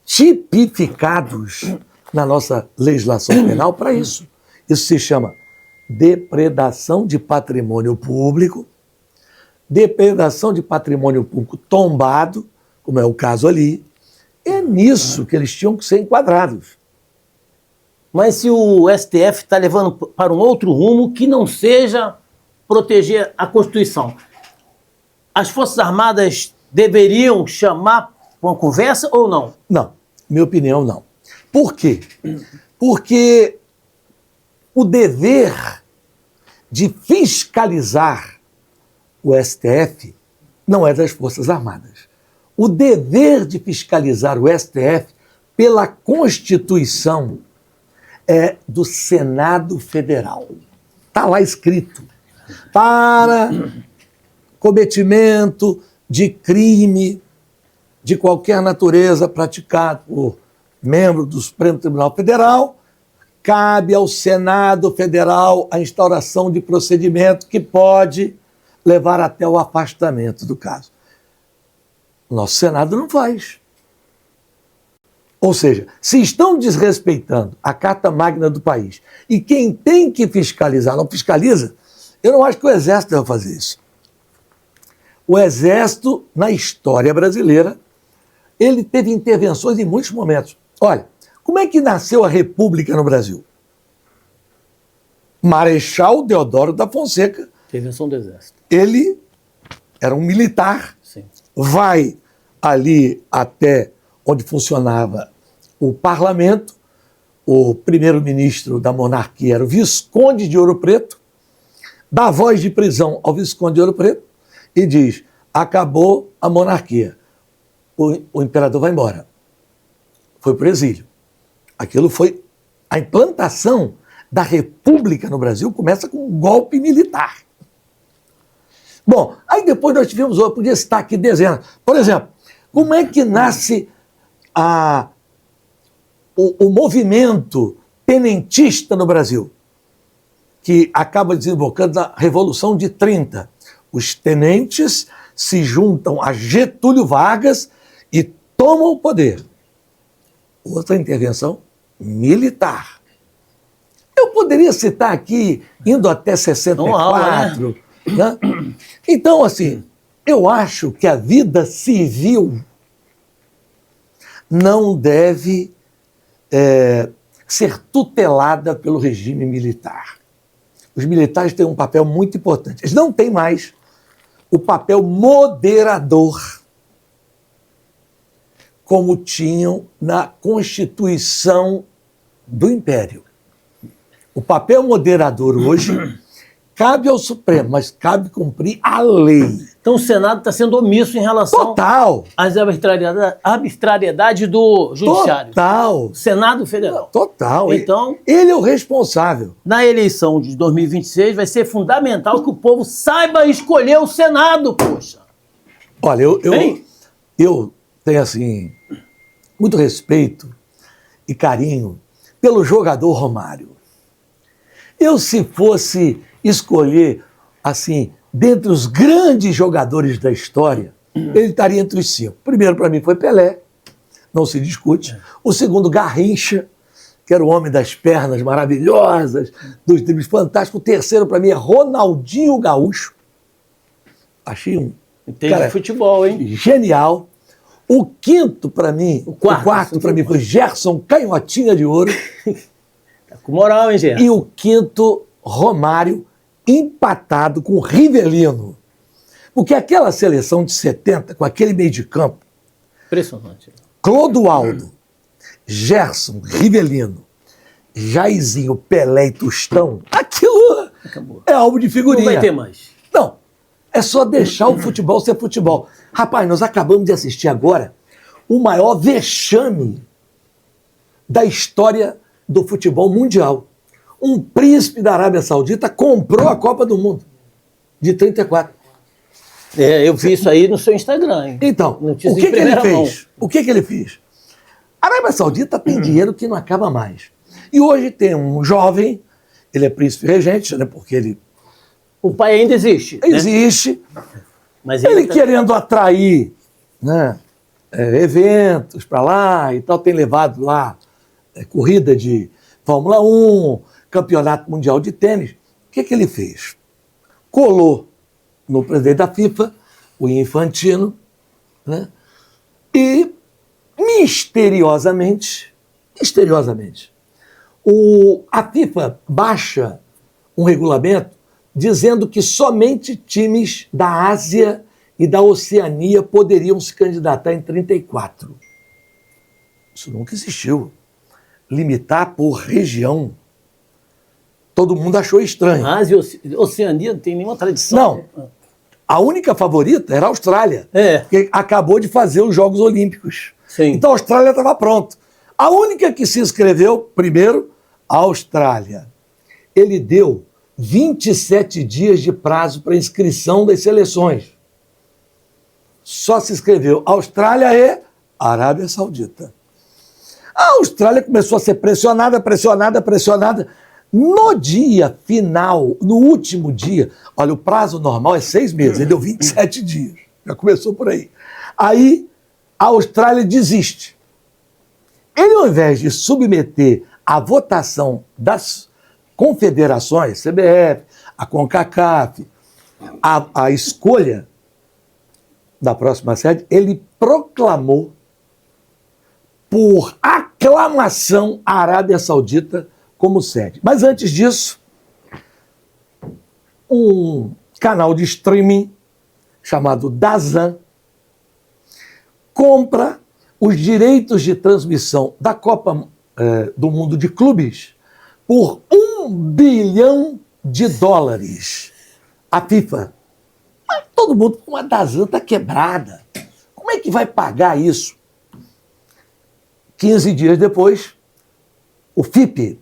tipificados na nossa legislação penal para isso. Isso se chama depredação de patrimônio público, depredação de patrimônio público tombado, como é o caso ali. É nisso que eles tinham que ser enquadrados. Mas se o STF está levando para um outro rumo que não seja proteger a Constituição, as Forças Armadas deveriam chamar para uma conversa ou não? Não, minha opinião não. Por quê? Porque o dever de fiscalizar o STF não é das Forças Armadas. O dever de fiscalizar o STF pela Constituição é do Senado Federal. Está lá escrito. Para cometimento de crime de qualquer natureza praticado por membro do Supremo Tribunal Federal, cabe ao Senado Federal a instauração de procedimento que pode levar até o afastamento do caso. O nosso Senado não faz. Ou seja, se estão desrespeitando a Carta Magna do país e quem tem que fiscalizar não fiscaliza, eu não acho que o Exército deve fazer isso. O Exército, na história brasileira, ele teve intervenções em muitos momentos. Olha, como é que nasceu a República no Brasil? Marechal Deodoro da Fonseca. Intervenção do Exército. Ele era um militar, Sim. vai ali até onde funcionava o parlamento, o primeiro-ministro da monarquia era o Visconde de Ouro Preto, dá voz de prisão ao Visconde de Ouro Preto e diz, acabou a monarquia, o imperador vai embora. Foi para o exílio. Aquilo foi a implantação da República no Brasil, começa com um golpe militar. Bom, aí depois nós tivemos, eu podia citar aqui dezenas. Por exemplo, como é que nasce o movimento tenentista no Brasil, que acaba desembocando na Revolução de 30. Os tenentes se juntam a Getúlio Vargas e tomam o poder. Outra intervenção militar. Eu poderia citar aqui, indo até 64. Né? Então, assim, eu acho que a vida civil não deve ser tutelada pelo regime militar. Os militares têm um papel muito importante. Eles não têm mais o papel moderador como tinham na Constituição do Império. O papel moderador hoje cabe ao Supremo, mas cabe cumprir a lei. Então o Senado está sendo omisso em relação às arbitrariedades do Judiciário. Total. Senado Federal. Total. Então, ele é o responsável. Na eleição de 2026 vai ser fundamental que o povo saiba escolher o Senado, poxa. Olha, eu tenho, assim, muito respeito e carinho pelo jogador Romário. Eu, se fosse escolher, assim, dentre os grandes jogadores da história, ele estaria entre os 5. O primeiro, para mim, foi Pelé, não se discute. O segundo, Garrincha, que era o homem das pernas maravilhosas, dos dribles fantásticos. O terceiro, para mim, é Ronaldinho Gaúcho. Achei um cara futebol, hein? Genial. O quinto, para mim, o quarto para mim, foi Gerson Canhotinha de Ouro. Tá com moral, hein, Gerson? E o quinto, Romário, empatado com Rivelino. Porque aquela seleção de 70, com aquele meio de campo, impressionante. Clodoaldo, Gerson, Rivelino, Jairzinho, Pelé e Tostão, aquilo acabou. É álbum de figurinha. Não vai ter mais. Não, é só deixar o futebol ser futebol. Rapaz, nós acabamos de assistir agora o maior vexame da história do futebol mundial. Um príncipe da Arábia Saudita comprou a Copa do Mundo de 34. Eu vi isso aí no seu Instagram. Hein? Então, o que ele fez? O que ele fez? A Arábia Saudita tem dinheiro que não acaba mais. E hoje tem um jovem, ele é príncipe regente, né, porque ele... O pai ainda existe. Existe. Né? Mas ele querendo atrair, né, eventos para lá e tal, tem levado lá corrida de Fórmula 1, Campeonato Mundial de Tênis. O que ele fez? Colou no presidente da FIFA, o Infantino, né, e misteriosamente, a FIFA baixa um regulamento dizendo que somente times da Ásia e da Oceania poderiam se candidatar em 34. Isso nunca existiu. Limitar por região. Todo mundo achou estranho. A Ásia e Oceania não tem nenhuma tradição. Não. A única favorita era a Austrália, que acabou de fazer os Jogos Olímpicos. Sim. Então a Austrália estava pronta. A única que se inscreveu, primeiro, a Austrália. Ele deu 27 dias de prazo para inscrição das seleções. Só se inscreveu Austrália e Arábia Saudita. A Austrália começou a ser pressionada. No dia final, no último dia, olha, o prazo normal é 6 meses, ele deu 27 dias. Já começou por aí. Aí a Austrália desiste. Ele, ao invés de submeter à votação das confederações, CBF, a CONCACAF, a escolha da próxima sede, ele proclamou por aclamação a Arábia Saudita como sede. Mas antes disso, um canal de streaming chamado DAZN compra os direitos de transmissão da Copa do Mundo de Clubes por $1 bilhão. A FIFA. Mas todo mundo com a DAZN está quebrada. Como é que vai pagar isso? 15 dias depois, o FIP,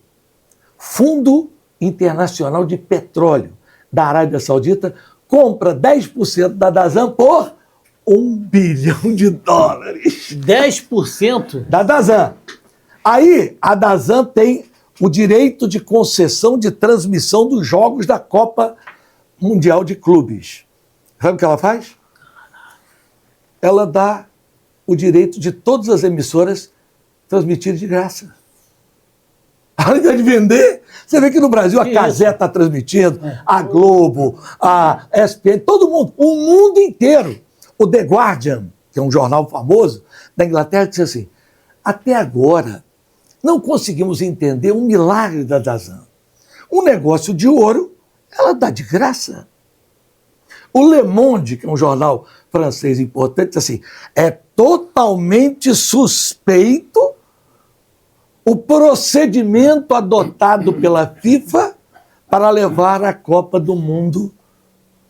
Fundo Internacional de Petróleo da Arábia Saudita, compra 10% da DAZN por $1 bilhão. 10%? Da DAZN. Aí, a DAZN tem o direito de concessão de transmissão dos jogos da Copa Mundial de Clubes. Sabe o que ela faz? Ela dá o direito de todas as emissoras transmitirem de graça. Ao invés de vender, você vê que no Brasil a Cazé está transmitindo, a Globo, a ESPN, todo mundo, o mundo inteiro. O The Guardian, que é um jornal famoso da Inglaterra, disse assim, até agora não conseguimos entender um milagre da DAZN. Um negócio de ouro, ela dá de graça. O Le Monde, que é um jornal francês importante, diz assim, é totalmente suspeito o procedimento adotado pela FIFA para levar a Copa do Mundo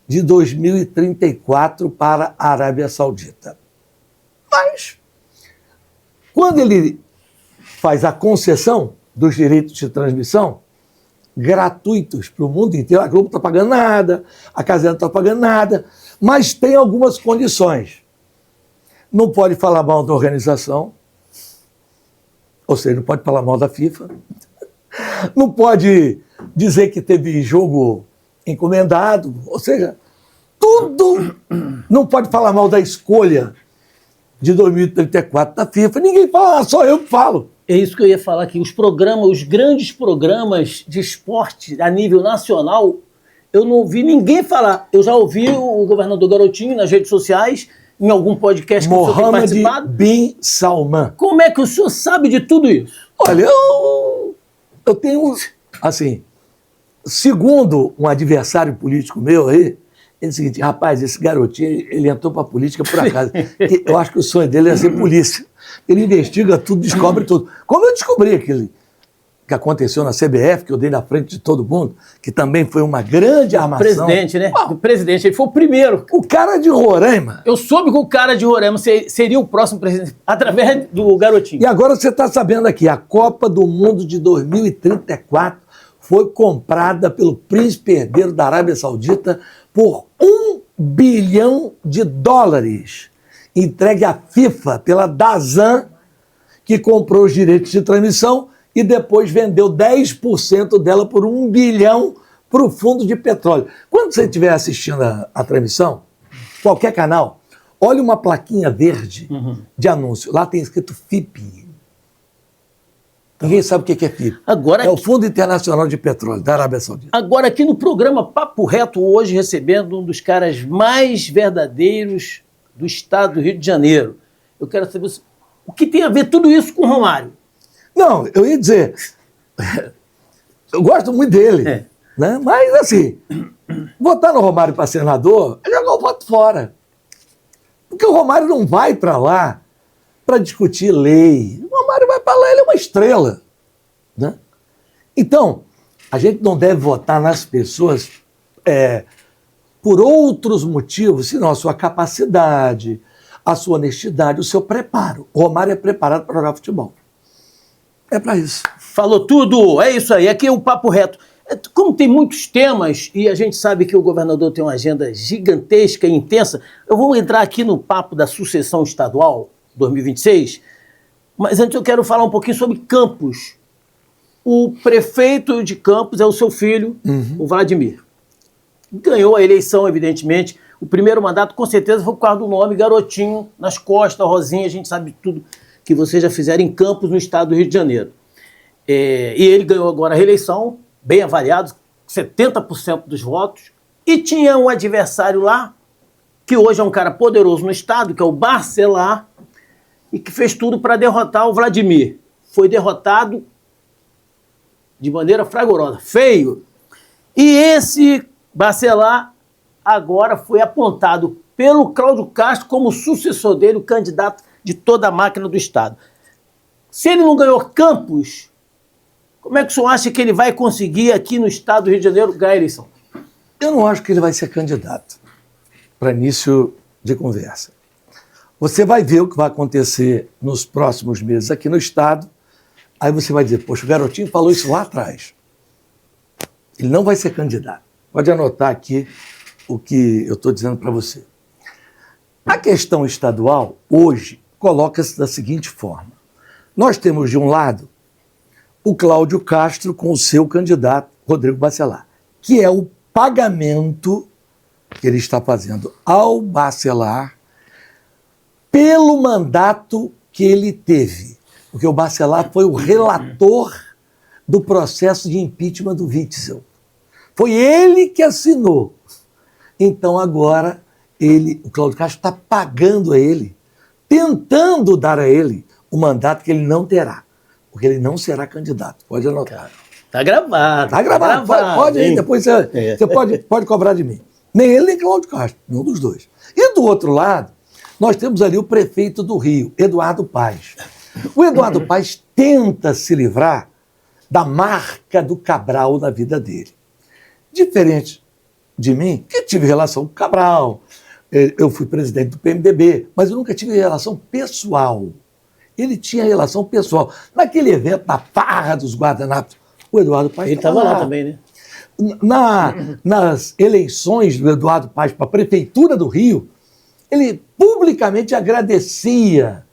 de 2034 para a Arábia Saudita. Mas, quando ele faz a concessão dos direitos de transmissão gratuitos para o mundo inteiro, a Globo não está pagando nada, a Cazé não está pagando nada, mas tem algumas condições. Não pode falar mal da organização, ou seja, não pode falar mal da FIFA, não pode dizer que teve jogo encomendado, ou seja, tudo, não pode falar mal da escolha de 2034 da FIFA, ninguém fala, só eu que falo. É isso que eu ia falar aqui, os grandes programas de esporte a nível nacional, eu não ouvi ninguém falar, eu já ouvi o governador Garotinho nas redes sociais, em algum podcast que o senhor tem participado. Bin Salman. Como é que o senhor sabe de tudo isso? Olha, eu tenho, assim, segundo um adversário político meu aí, ele disse o seguinte, rapaz, esse garotinho, ele entrou para a política por acaso. Eu acho que o sonho dele é ser polícia. Ele investiga tudo, descobre tudo. Como eu descobri aquilo que aconteceu na CBF, que eu dei na frente de todo mundo, que também foi uma grande armação. Presidente, né? O presidente, ele foi o primeiro. O cara de Roraima. Eu soube que o cara de Roraima seria o próximo presidente, através do Garotinho. E agora você está sabendo aqui, a Copa do Mundo de 2034 foi comprada pelo príncipe herdeiro da Arábia Saudita por $1 bilhão, entregue à FIFA pela DAZN, que comprou os direitos de transmissão e depois vendeu 10% dela por $1 bilhão para o fundo de petróleo. Quando você estiver assistindo a transmissão, qualquer canal, olhe uma plaquinha verde de anúncio. Lá tem escrito FIP. Ninguém sabe o que é FIP. Agora, é o Fundo Internacional de Petróleo da Arábia Saudita. Agora, aqui no programa Papo Reto, hoje recebendo um dos caras mais verdadeiros do estado do Rio de Janeiro. Eu quero saber o que tem a ver tudo isso com o Romário. Não, eu ia dizer, eu gosto muito dele, né? Mas assim, votar no Romário para senador é jogar o voto fora. Porque o Romário não vai para lá para discutir lei. O Romário vai para lá, ele é uma estrela, né? Então, a gente não deve votar nas pessoas por outros motivos, senão a sua capacidade, a sua honestidade, o seu preparo. O Romário é preparado para jogar futebol. É para isso. Falou tudo, é isso aí. Aqui é o Papo Reto. Como tem muitos temas e a gente sabe que o governador tem uma agenda gigantesca e intensa, eu vou entrar aqui no papo da sucessão estadual 2026. Mas antes eu quero falar um pouquinho sobre Campos. O prefeito de Campos é o seu filho, o Vladimir. Ganhou a eleição, evidentemente. O primeiro mandato, com certeza, foi por causa do nome Garotinho nas costas, Rosinha. A gente sabe tudo que vocês já fizeram em Campos, no estado do Rio de Janeiro. E ele ganhou agora a reeleição, bem avaliado, 70% dos votos. E tinha um adversário lá, que hoje é um cara poderoso no estado, que é o Bacelar, e que fez tudo para derrotar o Vladimir. Foi derrotado de maneira fragorosa, feio. E esse Bacelar agora foi apontado pelo Cláudio Castro como sucessor dele, o candidato de toda a máquina do estado. Se ele não ganhou Campos, como é que o senhor acha que ele vai conseguir aqui no estado do Rio de Janeiro ganhar a eleição? Eu não acho que ele vai ser candidato, para início de conversa. Você vai ver o que vai acontecer nos próximos meses aqui no estado, aí você vai dizer, poxa, o Garotinho falou isso lá atrás. Ele não vai ser candidato. Pode anotar aqui o que eu estou dizendo para você. A questão estadual, hoje, coloca-se da seguinte forma. Nós temos, de um lado, o Cláudio Castro com o seu candidato, Rodrigo Bacelar, que é o pagamento que ele está fazendo ao Bacelar pelo mandato que ele teve. Porque o Bacelar foi o relator do processo de impeachment do Witzel. Foi ele que assinou. Então agora o Cláudio Castro está pagando a ele, tentando dar a ele o mandato que ele não terá, porque ele não será candidato. Pode anotar. Tá gravado. Tá gravado. Pode ir, depois você pode cobrar de mim. Nem ele, nem Cláudio Castro, nenhum dos dois. E do outro lado, nós temos ali o prefeito do Rio, Eduardo Paes. O Eduardo Paes tenta se livrar da marca do Cabral na vida dele. Diferente de mim, que tive relação com o Cabral, eu fui presidente do PMDB, mas eu nunca tive relação pessoal. Ele tinha relação pessoal. Naquele evento, na farra dos guardanapos, o Eduardo Paes ele estava lá também, né? Nas eleições do Eduardo Paes para a Prefeitura do Rio, ele publicamente agradecia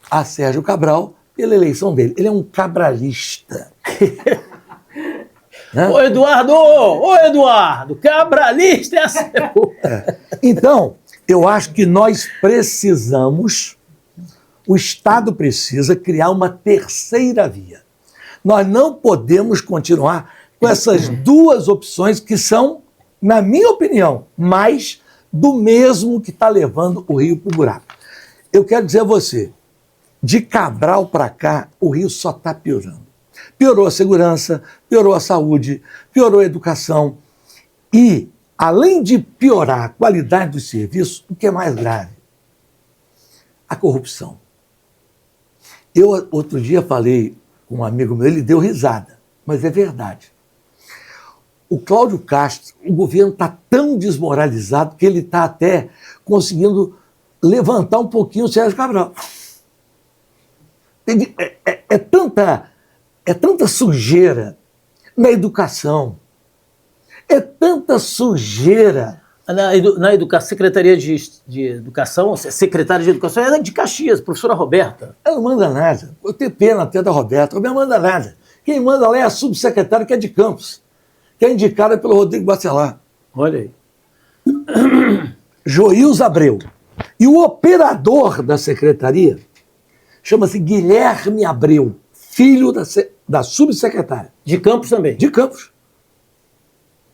a Sérgio Cabral pela eleição dele. Ele é um cabralista. Ô Eduardo, cabralista é assim. Então, eu acho que nós precisamos, o Estado precisa criar uma terceira via. Nós não podemos continuar com essas duas opções que são, na minha opinião, mais do mesmo que está levando o Rio para o buraco. Eu quero dizer a você, de Cabral para cá, o Rio só está piorando. Piorou a segurança, piorou a saúde, piorou a educação. E, além de piorar a qualidade dos serviços, o que é mais grave? A corrupção. Eu, outro dia, falei com um amigo meu, ele deu risada, mas é verdade. O Cláudio Castro, o governo está tão desmoralizado que ele está até conseguindo levantar um pouquinho o Sérgio Cabral. É tanta sujeira na educação, é tanta sujeira. Na educação, Secretaria de Educação, secretária de Educação é de Caxias, professora Roberta. Ela não manda nada. Eu tenho pena até da Roberta, ela não manda nada. Quem manda lá é a subsecretária, que é de Campos, que é indicada pelo Rodrigo Bacelar. Olha aí. Joilson Abreu. E o operador da secretaria chama-se Guilherme Abreu, filho da subsecretária. De Campos também? De Campos.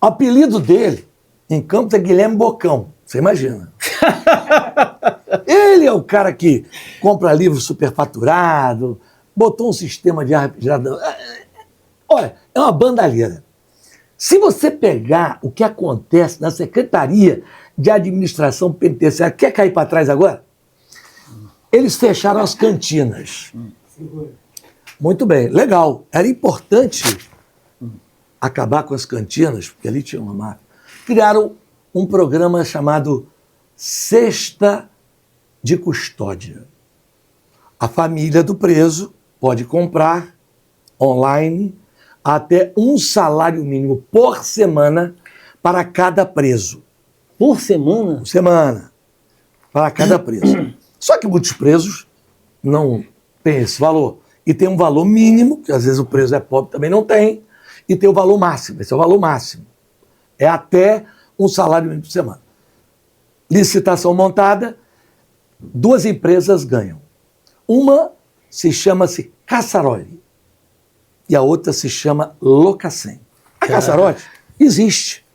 O apelido dele em Campos é Guilherme Bocão. Você imagina. Ele é o cara que compra livro superfaturado, botou um sistema de ar refrigerado. Olha, é uma bandalheira. Se você pegar o que acontece na Secretaria de Administração Penitenciária, quer cair para trás agora? Eles fecharam as cantinas. Muito bem, legal. Era importante acabar com as cantinas, porque ali tinha uma máfia. Criaram um programa chamado Cesta de Custódia. A família do preso pode comprar online até um salário mínimo por semana para cada preso. Por semana? Por semana. Para cada preso. Só que muitos presos não Tem esse valor. E tem um valor mínimo, que às vezes o preço é pobre, também não tem, e tem o valor máximo. Esse é o valor máximo. É até um salário mínimo por semana. Licitação montada, 2 empresas ganham. Uma se chama-se Caçarolle e a outra se chama Locacem. A Caçarolle existe.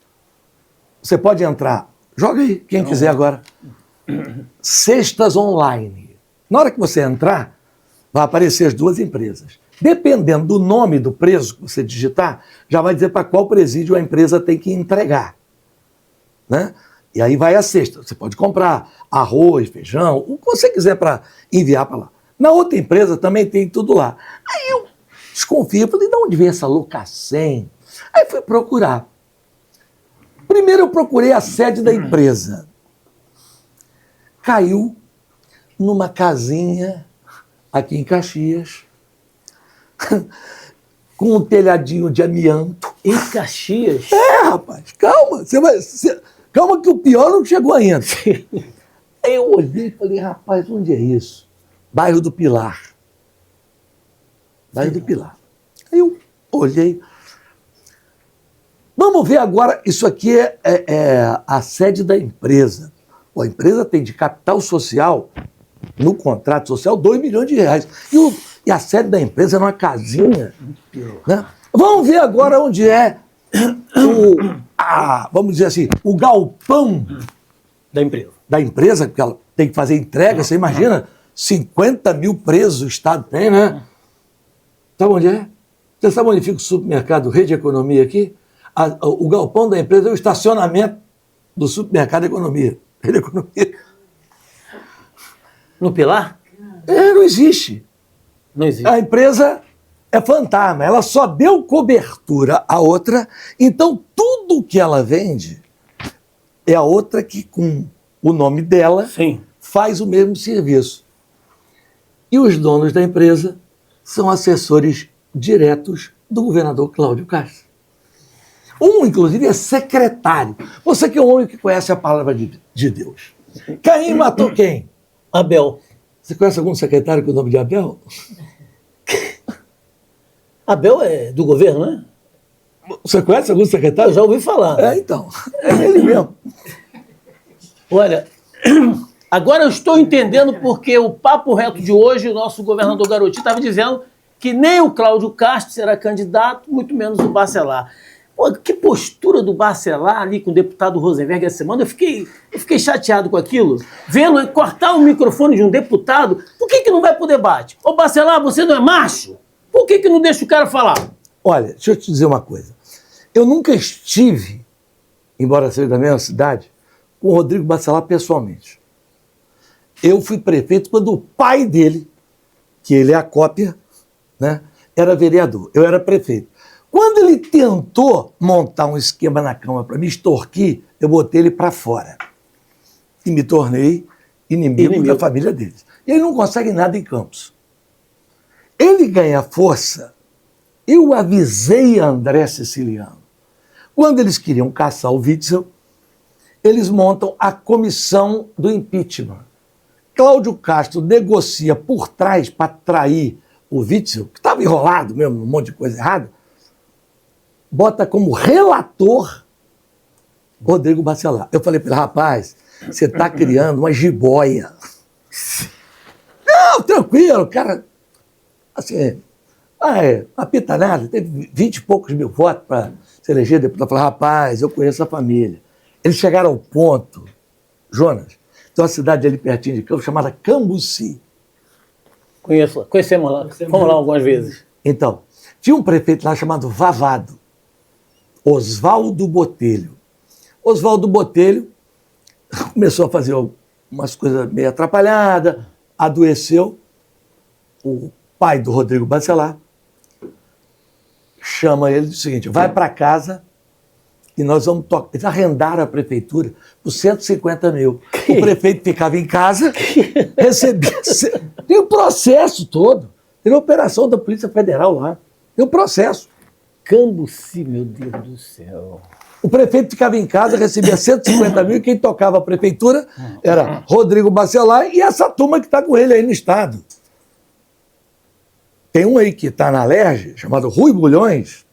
Você pode entrar, joga aí, quem quiser agora. Cestas online. Na hora que você entrar, vai aparecer as 2 empresas. Dependendo do nome do preso que você digitar, já vai dizer para qual presídio a empresa tem que entregar. Né? E aí vai a cesta. Você pode comprar arroz, feijão, o que você quiser para enviar para lá. Na outra empresa também tem tudo lá. Aí eu desconfio, falei, de onde vem essa Locacem? Aí fui procurar. Primeiro eu procurei a sede da empresa. Caiu numa casinha aqui em Caxias, com um telhadinho de amianto. Em Caxias? Rapaz, calma. Calma que o pior não chegou ainda. Aí eu olhei e falei, rapaz, onde é isso? Bairro do Pilar. Bairro do Pilar. Aí eu olhei. Vamos ver agora, isso aqui é a sede da empresa. A empresa tem de capital social, no contrato social, 2 milhões de reais. E a sede da empresa é numa casinha. Né? Vamos ver agora onde é vamos dizer assim, o galpão da empresa, porque ela tem que fazer entrega. Você imagina, 50 mil presos o Estado tem, né? Sabe onde é? Você sabe onde fica o supermercado Rede Economia aqui? O galpão da empresa é o estacionamento do supermercado Economia. Rede Economia. No Pilar? Não existe. Não existe. A empresa é fantasma, ela só deu cobertura à outra, então tudo que ela vende é a outra que, com o nome dela, Sim, faz o mesmo serviço. E os donos da empresa são assessores diretos do governador Cláudio Castro. Um, inclusive, é secretário. Você que é um homem que conhece a palavra de Deus. Caim matou quem? Abel. Você conhece algum secretário com o nome de Abel? Abel é do governo, né? Você conhece algum secretário? Eu já ouvi falar. Então. É ele mesmo. Olha, agora eu estou entendendo porque o papo reto de hoje, o nosso governador Garotinho estava dizendo que nem o Cláudio Castro será candidato, muito menos o Bacelar. Pô, que postura do Bacelar ali com o deputado Rosenberg essa semana. Eu fiquei chateado com aquilo. Vendo cortar o microfone de um deputado, por que não vai pro debate? Ô Bacelar, você não é macho? Por que não deixa o cara falar? Olha, deixa eu te dizer uma coisa. Eu nunca estive, embora seja da mesma cidade, com o Rodrigo Bacelar pessoalmente. Eu fui prefeito quando o pai dele, que ele é a cópia, né, era vereador. Eu era prefeito. Quando ele tentou montar um esquema na Câmara para me extorquir, eu botei ele para fora. E me tornei inimigo da família deles. E ele não consegue nada em Campos. Ele ganha força. Eu avisei a André Siciliano. Quando eles queriam caçar o Witzel, eles montam a comissão do impeachment. Cláudio Castro negocia por trás para trair o Witzel, que estava enrolado mesmo, um monte de coisa errada, bota como relator Rodrigo Bacelar. Eu falei para ele, rapaz, você está criando uma jiboia. Não, tranquilo, cara. Assim, apita nada, teve 20 e poucos mil votos para se eleger deputado. Eu falei, rapaz, eu conheço a família. Eles chegaram ao ponto, Jonas, tem uma cidade ali pertinho de Campos chamada Cambuci. Conhecemos lá, fomos lá algumas vezes. Então, tinha um prefeito lá chamado Vavado, Oswaldo Botelho. Oswaldo Botelho começou a fazer umas coisas meio atrapalhadas, adoeceu. O pai do Rodrigo Bacelar chama ele e diz o seguinte, vai para casa e nós vamos tocar. Eles arrendaram a prefeitura por 150 mil. O prefeito ficava em casa, recebia... Tem o processo todo. Tem a operação da Polícia Federal lá. Tem o processo. Cambuci, meu Deus do céu. O prefeito ficava em casa, recebia 150 mil e quem tocava a prefeitura era Rodrigo Bacelar e essa turma que está com ele aí no estado. Tem um aí que está na Alerj, chamado Rui Bulhões,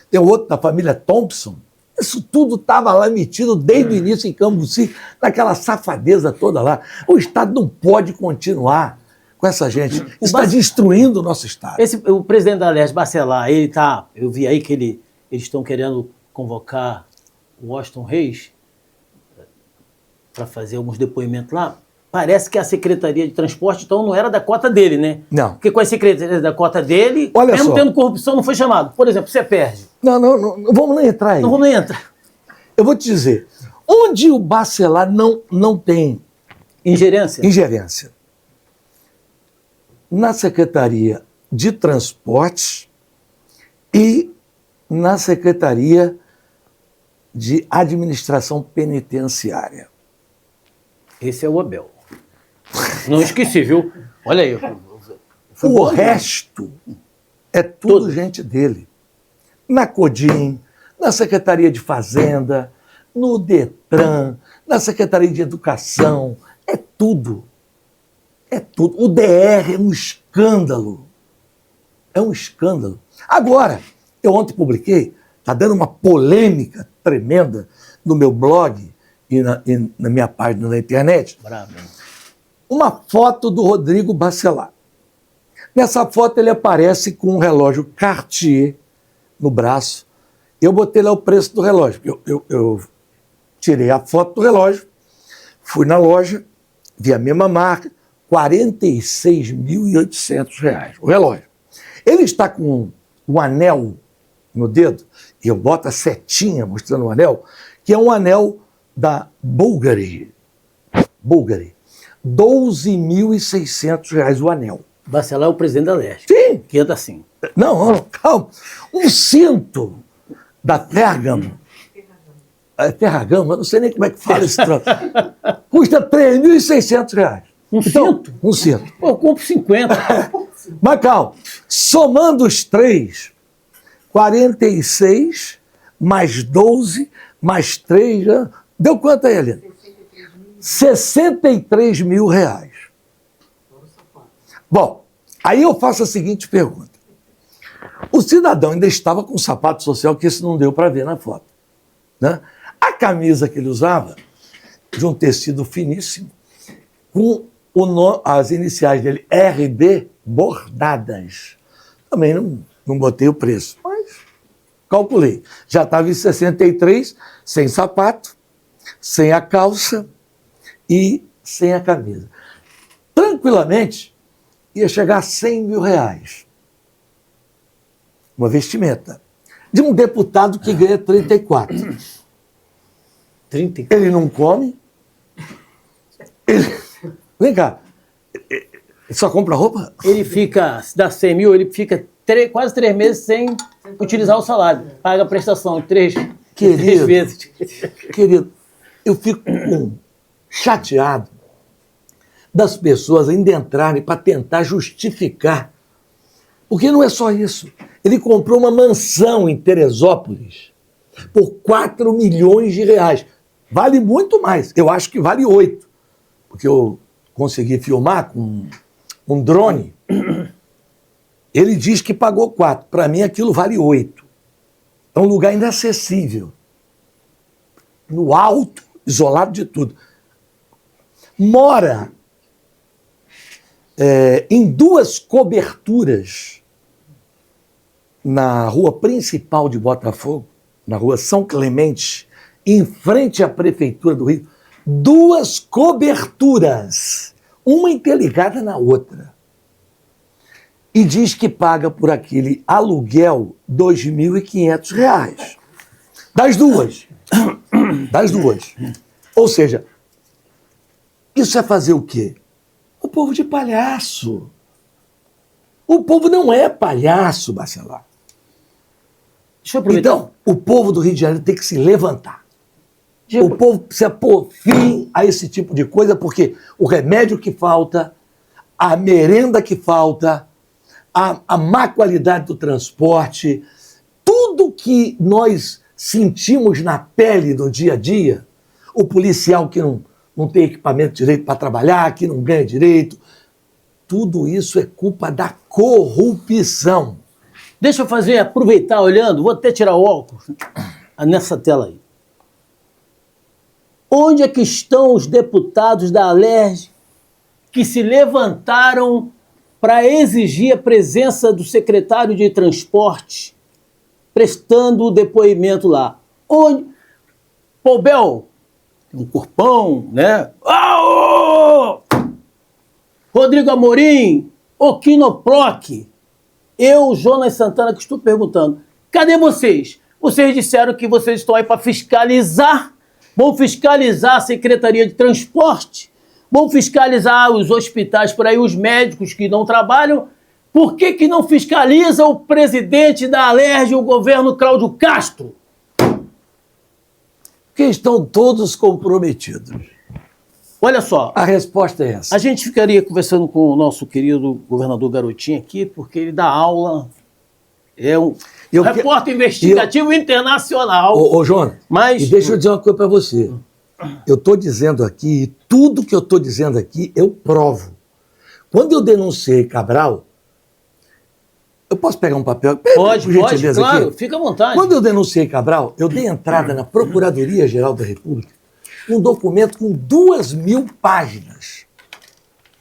tem outro da família Thompson. Isso tudo estava lá metido desde o início em Cambuci, naquela safadeza toda lá. O Estado não pode continuar com essa gente. Está destruindo o nosso Estado. O presidente da Alerj, Bacelar, eu vi aí que eles estão querendo convocar o Washington Reis para fazer alguns depoimentos lá. Parece que a Secretaria de Transporte, então, não era da cota dele, né? Não. Porque com a Secretaria da cota dele, olha mesmo só, tendo corrupção, não foi chamado. Por exemplo, você perde. Não vamos nem entrar aí. Não vamos nem entrar. Eu vou te dizer, onde o Bacelar não tem ingerência? Na Secretaria de Transportes e na Secretaria de Administração Penitenciária. Esse é o Abel. Não esqueci, viu? Olha aí. O resto é tudo gente dele. Na CODIM, na Secretaria de Fazenda, no DETRAN, na Secretaria de Educação, é tudo. É tudo. O DR é um escândalo. É um escândalo. Agora, eu ontem publiquei, está dando uma polêmica tremenda no meu blog e na minha página na internet, Bravo. uma foto do Rodrigo Bacelar. Nessa foto ele aparece com um relógio Cartier no braço. Eu botei lá o preço do relógio. Eu tirei a foto do relógio, fui na loja, vi a mesma marca, R$ 46.800 o relógio. Ele está com um anel no dedo, e eu boto a setinha mostrando o anel, que é um anel da Bulgari. R$ 12.600 o anel. Bacelar é o presidente da Alerj. Sim. Que anda assim. Não, calma. Um cinto da Ferragamo. Ferragamo, eu não sei nem como é que fala esse troço. Custa R$ 3.600. Cinto? Um cinto. Pô, eu compro 50. Mas calma, somando os três, 46 mais 12 mais 3, deu quanto aí, Helena? R$ 63 mil. Bom, aí eu faço a seguinte pergunta. O cidadão ainda estava com um sapato social, que isso não deu para ver na foto, né? A camisa que ele usava, de um tecido finíssimo, com as iniciais dele, RD, bordadas. Também não botei o preço, mas calculei. Já estava em 63, sem sapato, sem a calça e sem a camisa. Tranquilamente, ia chegar a R$ 100 mil. Uma vestimenta. De um deputado que ganha 34. 34. Ele não come. Vem cá. Ele só compra roupa? Ele fica, se dá 100 mil, ele fica quase 3 meses sem utilizar o salário. Paga a prestação de 3 vezes. Querido, eu fico chateado das pessoas ainda entrarem para tentar justificar. Porque não é só isso. Ele comprou uma mansão em Teresópolis por R$ 4 milhões. Vale muito mais. Eu acho que vale 8. Porque eu consegui filmar com um drone. Ele diz que pagou 4. Para mim, aquilo vale 8. É um lugar inacessível. No alto, isolado de tudo. Mora em 2 coberturas na rua principal de Botafogo, na rua São Clemente, em frente à Prefeitura do Rio. 2 coberturas, uma interligada na outra. E diz que paga por aquele aluguel R$ 2.500. Das duas. Das duas. Ou seja, isso é fazer o quê? O povo de palhaço. O povo não é palhaço, Bacelar. Então, o povo do Rio de Janeiro tem que se levantar. O povo precisa pôr fim a esse tipo de coisa, porque o remédio que falta, a merenda que falta, a má qualidade do transporte, tudo que nós sentimos na pele no dia a dia, o policial que não tem equipamento direito para trabalhar, que não ganha direito, tudo isso é culpa da corrupção. Deixa eu aproveitar olhando, vou até tirar o óculos nessa tela aí. Onde é que estão os deputados da Alerj que se levantaram para exigir a presença do secretário de Transporte prestando o depoimento lá? Onde? Poubel, tem um corpão, né? Rodrigo Amorim, Oquinoproc, eu, Jonas Santana, que estou perguntando, cadê vocês? Vocês disseram que vocês estão aí para fiscalizar, vão fiscalizar a Secretaria de Transporte, vão fiscalizar os hospitais por aí, os médicos que não trabalham. Por que não fiscaliza o presidente da Alerj, o governo Cláudio Castro? Porque estão todos comprometidos. Olha só. A resposta é essa. A gente ficaria conversando com o nosso querido governador Garotinho aqui, porque ele dá aula, é um repórter investigativo internacional. Ô Jonas, e deixa eu dizer uma coisa para você. Eu estou dizendo aqui, e tudo que eu estou dizendo aqui, eu provo. Quando eu denunciei Cabral, eu posso pegar um papel? Pode, claro, aqui. Fica à vontade. Quando eu denunciei Cabral, eu dei entrada na Procuradoria-Geral da República, um documento com 2.000 páginas.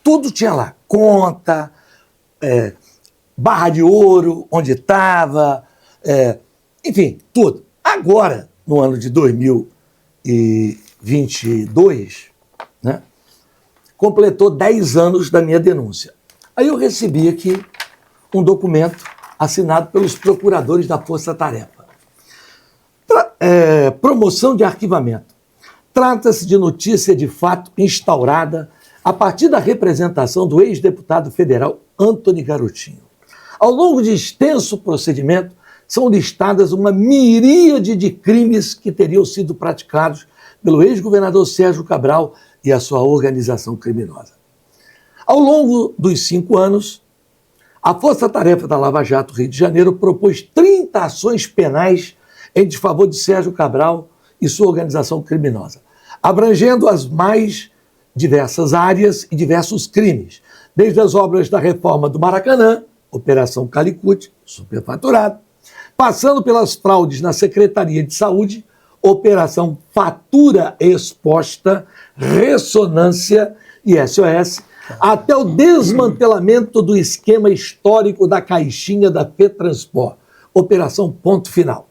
Tudo tinha lá. Conta, barra de ouro, onde estava, enfim, tudo. Agora, no ano de 2022, né, completou 10 anos da minha denúncia. Aí eu recebi aqui um documento assinado pelos procuradores da Força Tarefa. Promoção de arquivamento. Trata-se de notícia de fato instaurada a partir da representação do ex-deputado federal Antony Garotinho. Ao longo de extenso procedimento, são listadas uma miríade de crimes que teriam sido praticados pelo ex-governador Sérgio Cabral e a sua organização criminosa. Ao longo dos 5 anos, a Força Tarefa da Lava Jato Rio de Janeiro propôs 30 ações penais em desfavor de Sérgio Cabral e sua organização criminosa, abrangendo as mais diversas áreas e diversos crimes, desde as obras da reforma do Maracanã, Operação Calicut, superfaturado, passando pelas fraudes na Secretaria de Saúde, Operação Fatura Exposta, Ressonância e SOS, até o desmantelamento do esquema histórico da caixinha da FETransport, Operação Ponto Final.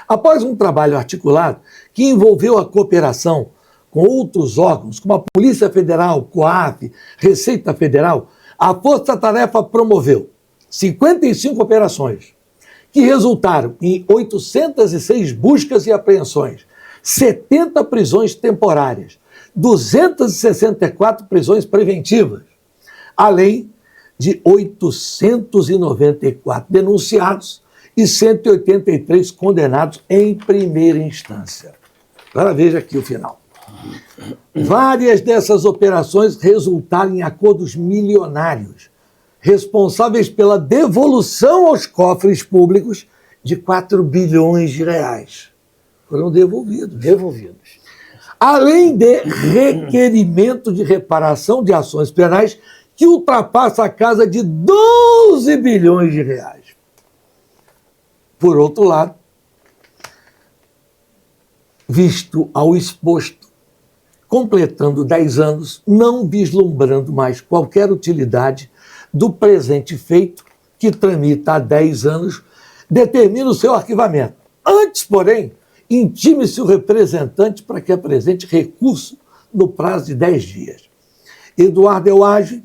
Após um trabalho articulado que envolveu a cooperação com outros órgãos, como a Polícia Federal, COAF, Receita Federal, a Força Tarefa promoveu 55 operações, que resultaram em 806 buscas e apreensões, 70 prisões temporárias, 264 prisões preventivas, além de 894 denunciados e 183 condenados em primeira instância. Agora veja aqui o final. Várias dessas operações resultaram em acordos milionários, responsáveis pela devolução aos cofres públicos de 4 bilhões de reais. Foram devolvidos. Além de requerimento de reparação de ações penais que ultrapassa a casa de 12 bilhões de reais. Por outro lado, visto ao exposto, completando 10 anos, não vislumbrando mais qualquer utilidade do presente feito, que tramita há 10 anos, determina o seu arquivamento. Antes, porém, intime-se o representante para que apresente recurso no prazo de 10 dias. Eduardo Elage,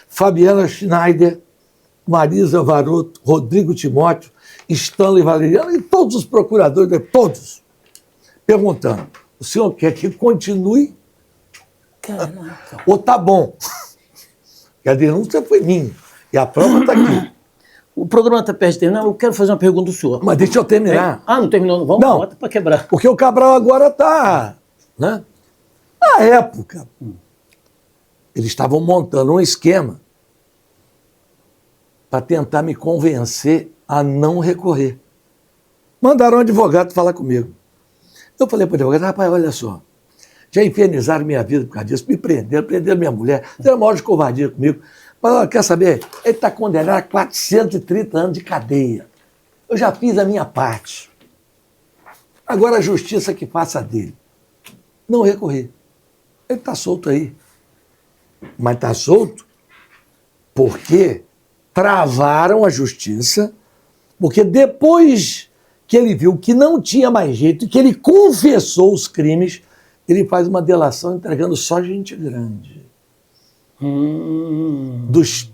Fabiana Schneider, Marisa Varoto, Rodrigo Timóteo, Stanley Valeriano e todos os procuradores, todos, perguntando, o senhor quer que continue? Caraca. Ou tá bom? Que a denúncia foi minha e a prova está aqui. O programa está perto de terminar, eu quero fazer uma pergunta do senhor. Mas deixa eu terminar. Não terminou? Vamos, bota para quebrar. Porque o Cabral agora está, né? Na época, eles estavam montando um esquema para tentar me convencer a não recorrer. Mandaram um advogado falar comigo. Eu falei para o advogado, rapaz, olha só, já infernizaram minha vida por causa disso, me prenderam minha mulher, fizeram a maior de covardia comigo. Mas, quer saber? Ele está condenado a 430 anos de cadeia. Eu já fiz a minha parte. Agora a justiça que faça dele. Não recorrer. Ele está solto aí. Mas está solto porque travaram a justiça, porque depois que ele viu que não tinha mais jeito, que ele confessou os crimes, ele faz uma delação entregando só gente grande. Dos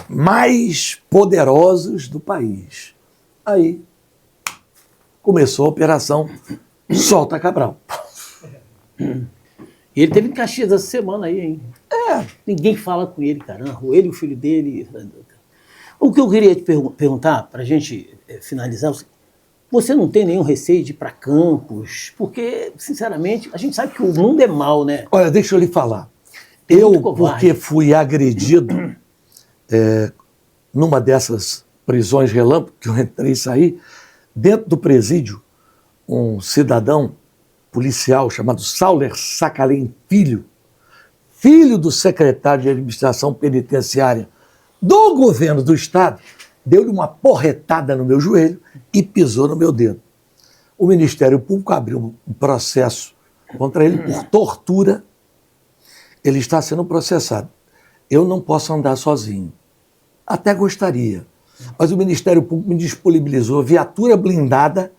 mais poderosos do país. Aí começou a operação Solta Cabral. E ele teve em Caxias essa semana aí, hein? Ninguém fala com ele, caramba. Ele e o filho dele. O que eu queria te perguntar, para a gente finalizar, você não tem nenhum receio de ir para Campos? Porque, sinceramente, a gente sabe que o mundo é mau, né? Olha, deixa eu lhe falar. Porque fui agredido numa dessas prisões relâmpago, que eu entrei e saí, dentro do presídio, um cidadão policial chamado Sauler Sacalém Filho, filho do secretário de administração penitenciária do governo do estado, deu-lhe uma porretada no meu joelho e pisou no meu dedo. O Ministério Público abriu um processo contra ele por tortura. Ele está sendo processado. Eu não posso andar sozinho. Até gostaria. Mas o Ministério Público me disponibilizou viatura blindada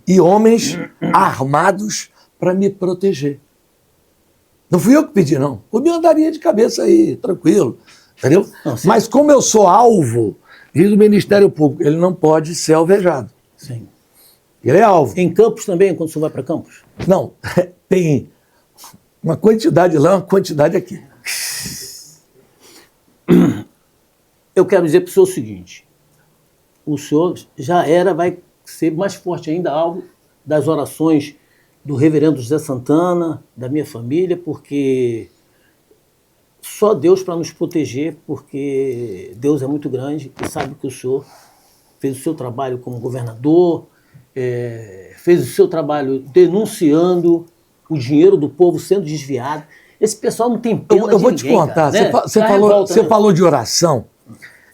e homens armados para me proteger. Não fui eu que pedi, não. Eu me andaria de cabeça aí, tranquilo. Entendeu? Não, mas como eu sou alvo, diz o Ministério Público, ele não pode ser alvejado. Sim. Ele é alvo. Em Campos também, quando você vai para Campos? Não, tem uma quantidade lá, uma quantidade aqui. Eu quero dizer para o senhor o seguinte, o senhor vai ser mais forte ainda alvo das orações do reverendo José Santana, da minha família, porque só Deus para nos proteger, porque Deus é muito grande e sabe que o senhor fez o seu trabalho como governador, fez o seu trabalho denunciando o dinheiro do povo sendo desviado. Esse pessoal não tem pena de ninguém. Eu vou te contar, cara, né? Você falou de oração,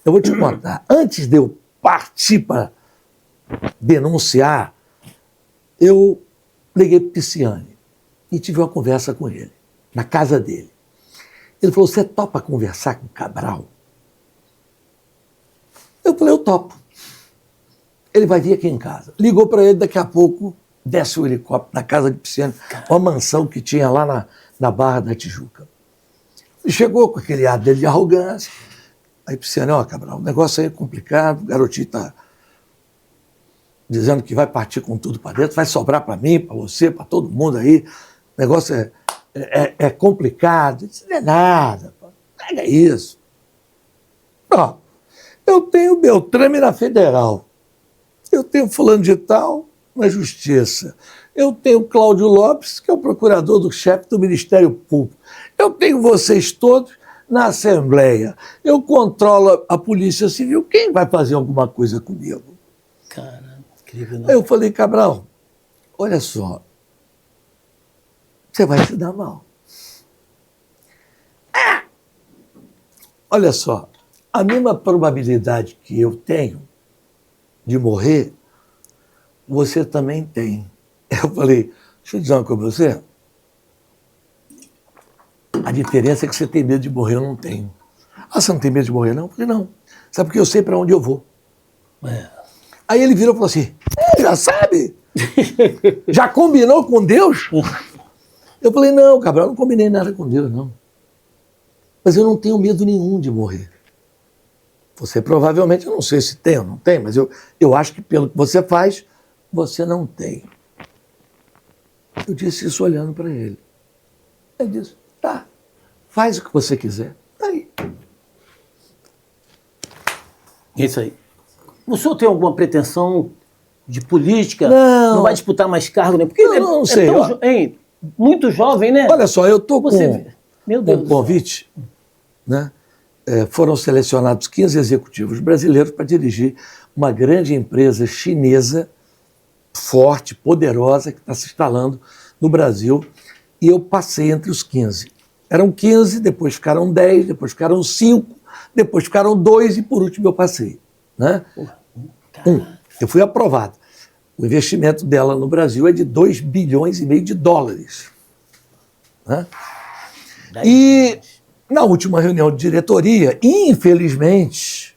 eu vou te contar. Antes de eu partir para denunciar, eu liguei para o Pisciani e tive uma conversa com ele, na casa dele. Ele falou, você topa conversar com o Cabral? Eu falei, eu topo. Ele vai vir aqui em casa. Ligou para ele, daqui a pouco desce o helicóptero na casa de Pisciani, uma mansão que tinha lá na Barra da Tijuca. Ele chegou com aquele ar dele de arrogância. Aí Pisciani, Cabral, o negócio aí é complicado, o garotinho está dizendo que vai partir com tudo para dentro, vai sobrar para mim, para você, para todo mundo aí. O negócio é complicado. Isso não é nada. Pega isso. Eu tenho Beltrame na Federal. Eu tenho fulano de tal na Justiça. Eu tenho Cláudio Lopes, que é o procurador do chefe do Ministério Público. Eu tenho vocês todos na Assembleia. Eu controlo a Polícia Civil. Quem vai fazer alguma coisa comigo? Cara, incrível, não? Aí eu falei, Cabral, olha só, você vai se dar mal. Olha só, a mesma probabilidade que eu tenho de morrer, você também tem. Eu falei, deixa eu dizer uma coisa pra você. A diferença é que você tem medo de morrer, eu não tenho. Você não tem medo de morrer, não? Eu falei, não. Sabe porque eu sei para onde eu vou. Aí ele virou e falou assim, já sabe? Já combinou com Deus? Eu falei, não, Cabral, eu não combinei nada com Deus, não. Mas eu não tenho medo nenhum de morrer. Você provavelmente, eu não sei se tem ou não tem, mas eu acho que pelo que você faz, você não tem. Eu disse isso olhando para ele. Ele disse, tá, faz o que você quiser. Tá aí. Isso aí. O senhor tem alguma pretensão de política? Não. Não vai disputar mais cargo, né? Porque não sei. Muito jovem, né? Olha só, eu estou com Meu Deus um convite, né? Foram selecionados 15 executivos brasileiros para dirigir uma grande empresa chinesa, forte, poderosa, que está se instalando no Brasil, e eu passei entre os 15. Eram 15, depois ficaram 10, depois ficaram 5, depois ficaram 2 e por último eu passei. Né? Eu fui aprovado. O investimento dela no Brasil é de 2,5 bilhões de dólares. Né? E na última reunião de diretoria, infelizmente,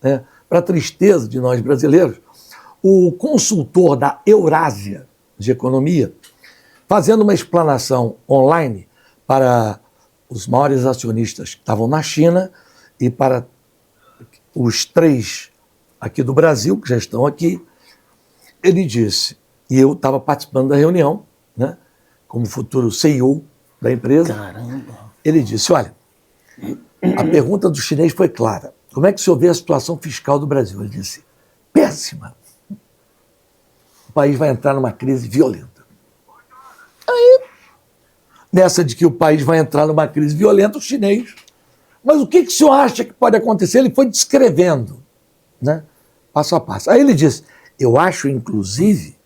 né, para tristeza de nós brasileiros, o consultor da Eurásia de Economia, fazendo uma explanação online para os maiores acionistas que estavam na China e para os 3 aqui do Brasil, que já estão aqui, ele disse, e eu estava participando da reunião, né, como futuro CEO da empresa. Caramba! Ele disse, olha, a pergunta do chinês foi clara. Como é que o senhor vê a situação fiscal do Brasil? Ele disse, péssima. O país vai entrar numa crise violenta. Aí, nessa de que o país vai entrar numa crise violenta, o chinês... Mas o que o senhor acha que pode acontecer? Ele foi descrevendo, né, passo a passo. Aí ele disse, eu acho, inclusive,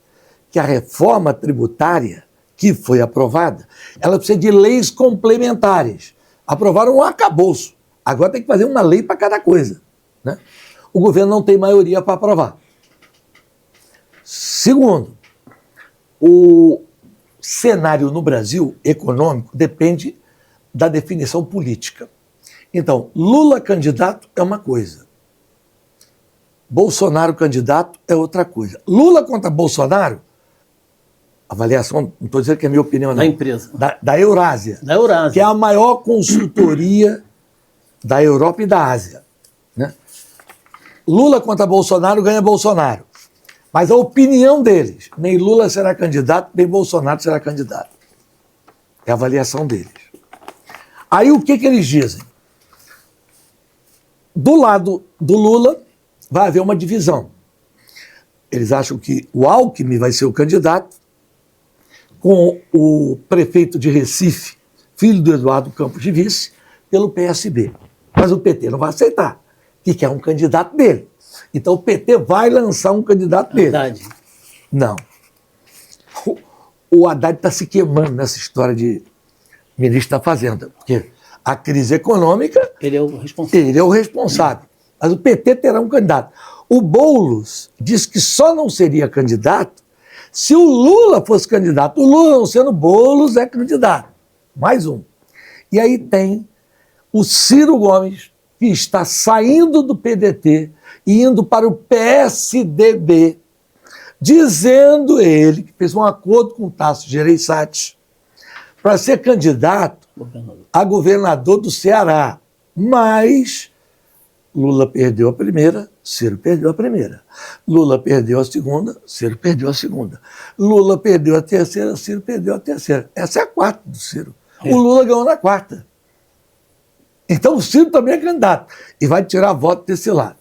que a reforma tributária que foi aprovada, ela precisa de leis complementares. Aprovaram um arcabouço. Agora tem que fazer uma lei para cada coisa. Né? O governo não tem maioria para aprovar. Segundo, o cenário no Brasil econômico depende da definição política. Então, Lula candidato é uma coisa. Bolsonaro candidato é outra coisa. Lula contra Bolsonaro, avaliação, não estou dizendo que é a minha opinião, não. Da empresa. Da Eurásia. Da Eurásia. Que é a maior consultoria da Europa e da Ásia. Né? Lula contra Bolsonaro ganha Bolsonaro. Mas a opinião deles, nem Lula será candidato, nem Bolsonaro será candidato. É a avaliação deles. Aí o que eles dizem? Do lado do Lula vai haver uma divisão. Eles acham que o Alckmin vai ser o candidato, com o prefeito de Recife, filho do Eduardo Campos de vice, pelo PSB. Mas o PT não vai aceitar, que quer um candidato dele. Então o PT vai lançar um candidato dele. Haddad. Não. O Haddad está se queimando nessa história de ministro da Fazenda, porque a crise econômica... Ele é o responsável. Ele é o responsável. Mas o PT terá um candidato. O Boulos disse que só não seria candidato se o Lula fosse candidato. O Lula não sendo Boulos é candidato. Mais um. E aí tem o Ciro Gomes, que está saindo do PDT e indo para o PSDB, dizendo ele que fez um acordo com o Tasso Gereissati para ser candidato a governador do Ceará. Mas Lula perdeu a primeira, Ciro perdeu a primeira. Lula perdeu a segunda, Ciro perdeu a segunda. Lula perdeu a terceira, Ciro perdeu a terceira. Essa é a quarta do Ciro. O Lula ganhou na quarta. Então o Ciro também é candidato. E vai tirar voto desse lado.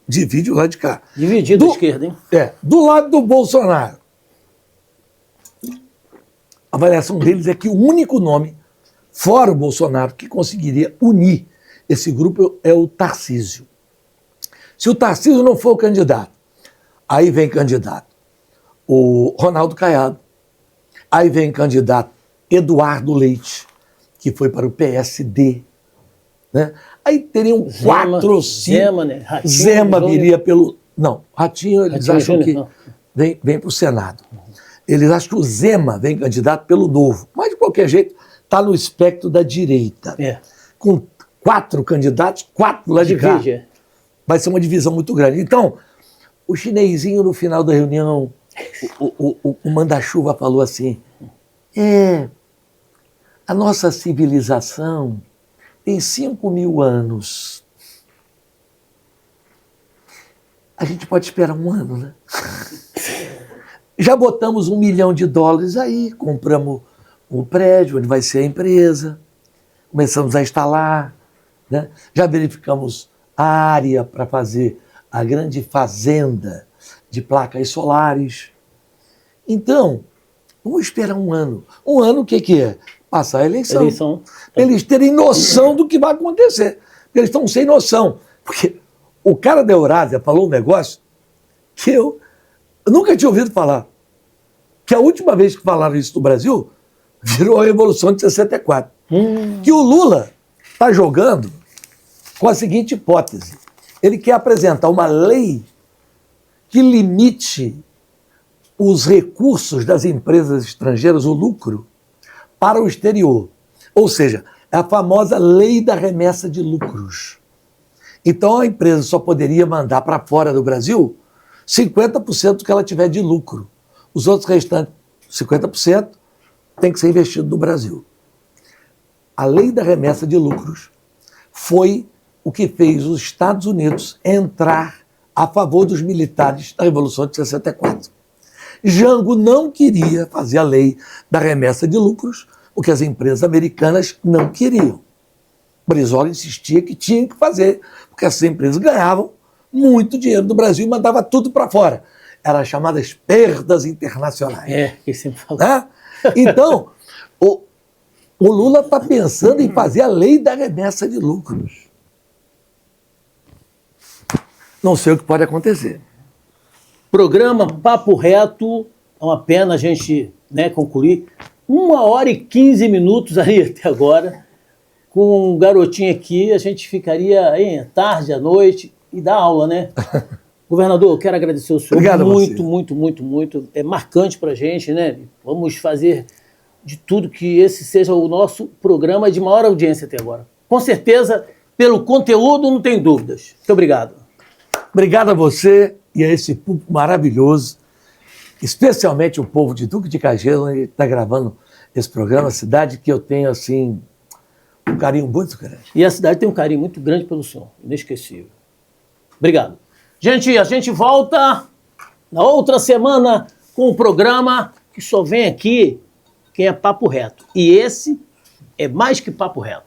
Divide o lado de cá. Dividido à esquerda, hein? Do lado do Bolsonaro. A avaliação deles é que o único nome, fora o Bolsonaro, que conseguiria unir esse grupo é o Tarcísio. Se o Tarcísio não for o candidato, aí vem candidato o Ronaldo Caiado, aí vem candidato Eduardo Leite, que foi para o PSD. Né? Aí teriam 4 ou 5. Zema, né? Ratinho, Zema viria pelo... Não, Ratinho eles acham que vem para o Senado. Eles acham que o Zema vem candidato pelo Novo. Mas, de qualquer jeito, está no espectro da direita. Com 4 candidatos, 4 lá de cá. Vai ser uma divisão muito grande. Então, o chinesinho, no final da reunião, o manda-chuva falou assim, a nossa civilização tem 5.000 anos. A gente pode esperar um ano, né? Já botamos $1 milhão aí, compramos um prédio onde vai ser a empresa, começamos a instalar, né? Já verificamos a área para fazer a grande fazenda de placas solares. Então, vamos esperar um ano. Um ano o que é? Passar a eleição. Eles terem noção do que vai acontecer. Porque eles estão sem noção. Porque o cara da Eurásia falou um negócio que eu nunca tinha ouvido falar. Que a última vez que falaram isso no Brasil virou a Revolução de 64. Que o Lula está jogando com a seguinte hipótese. Ele quer apresentar uma lei que limite os recursos das empresas estrangeiras, o lucro, para o exterior. Ou seja, é a famosa lei da remessa de lucros. Então a empresa só poderia mandar para fora do Brasil 50% do que ela tiver de lucro. Os outros restantes 50% tem que ser investido no Brasil. A lei da remessa de lucros foi o que fez os Estados Unidos entrar a favor dos militares na Revolução de 64. Jango não queria fazer a lei da remessa de lucros, porque as empresas americanas não queriam. Brizola insistia que tinha que fazer, porque essas empresas ganhavam muito dinheiro do Brasil e mandavam tudo para fora. Eram as chamadas perdas internacionais. Que sempre falou. Né? Então, o Lula está pensando em fazer a lei da remessa de lucros. Não sei o que pode acontecer. Programa Papo Reto, é uma pena a gente concluir. 1h15 aí até agora. Com um garotinho aqui, a gente ficaria tarde, à noite, e dá aula, né? Governador, eu quero agradecer o senhor. Obrigado muito. É marcante para a gente, né? Vamos fazer de tudo que esse seja o nosso programa de maior audiência até agora. Com certeza, pelo conteúdo, não tem dúvidas. Muito obrigado. Obrigado a você e a esse público maravilhoso, especialmente o povo de Duque de Caxias, onde está gravando esse programa, cidade que eu tenho, assim, um carinho muito grande. E a cidade tem um carinho muito grande pelo senhor, inesquecível. Obrigado. Gente, a gente volta na outra semana com um programa que só vem aqui quem é papo reto. E esse é mais que papo reto.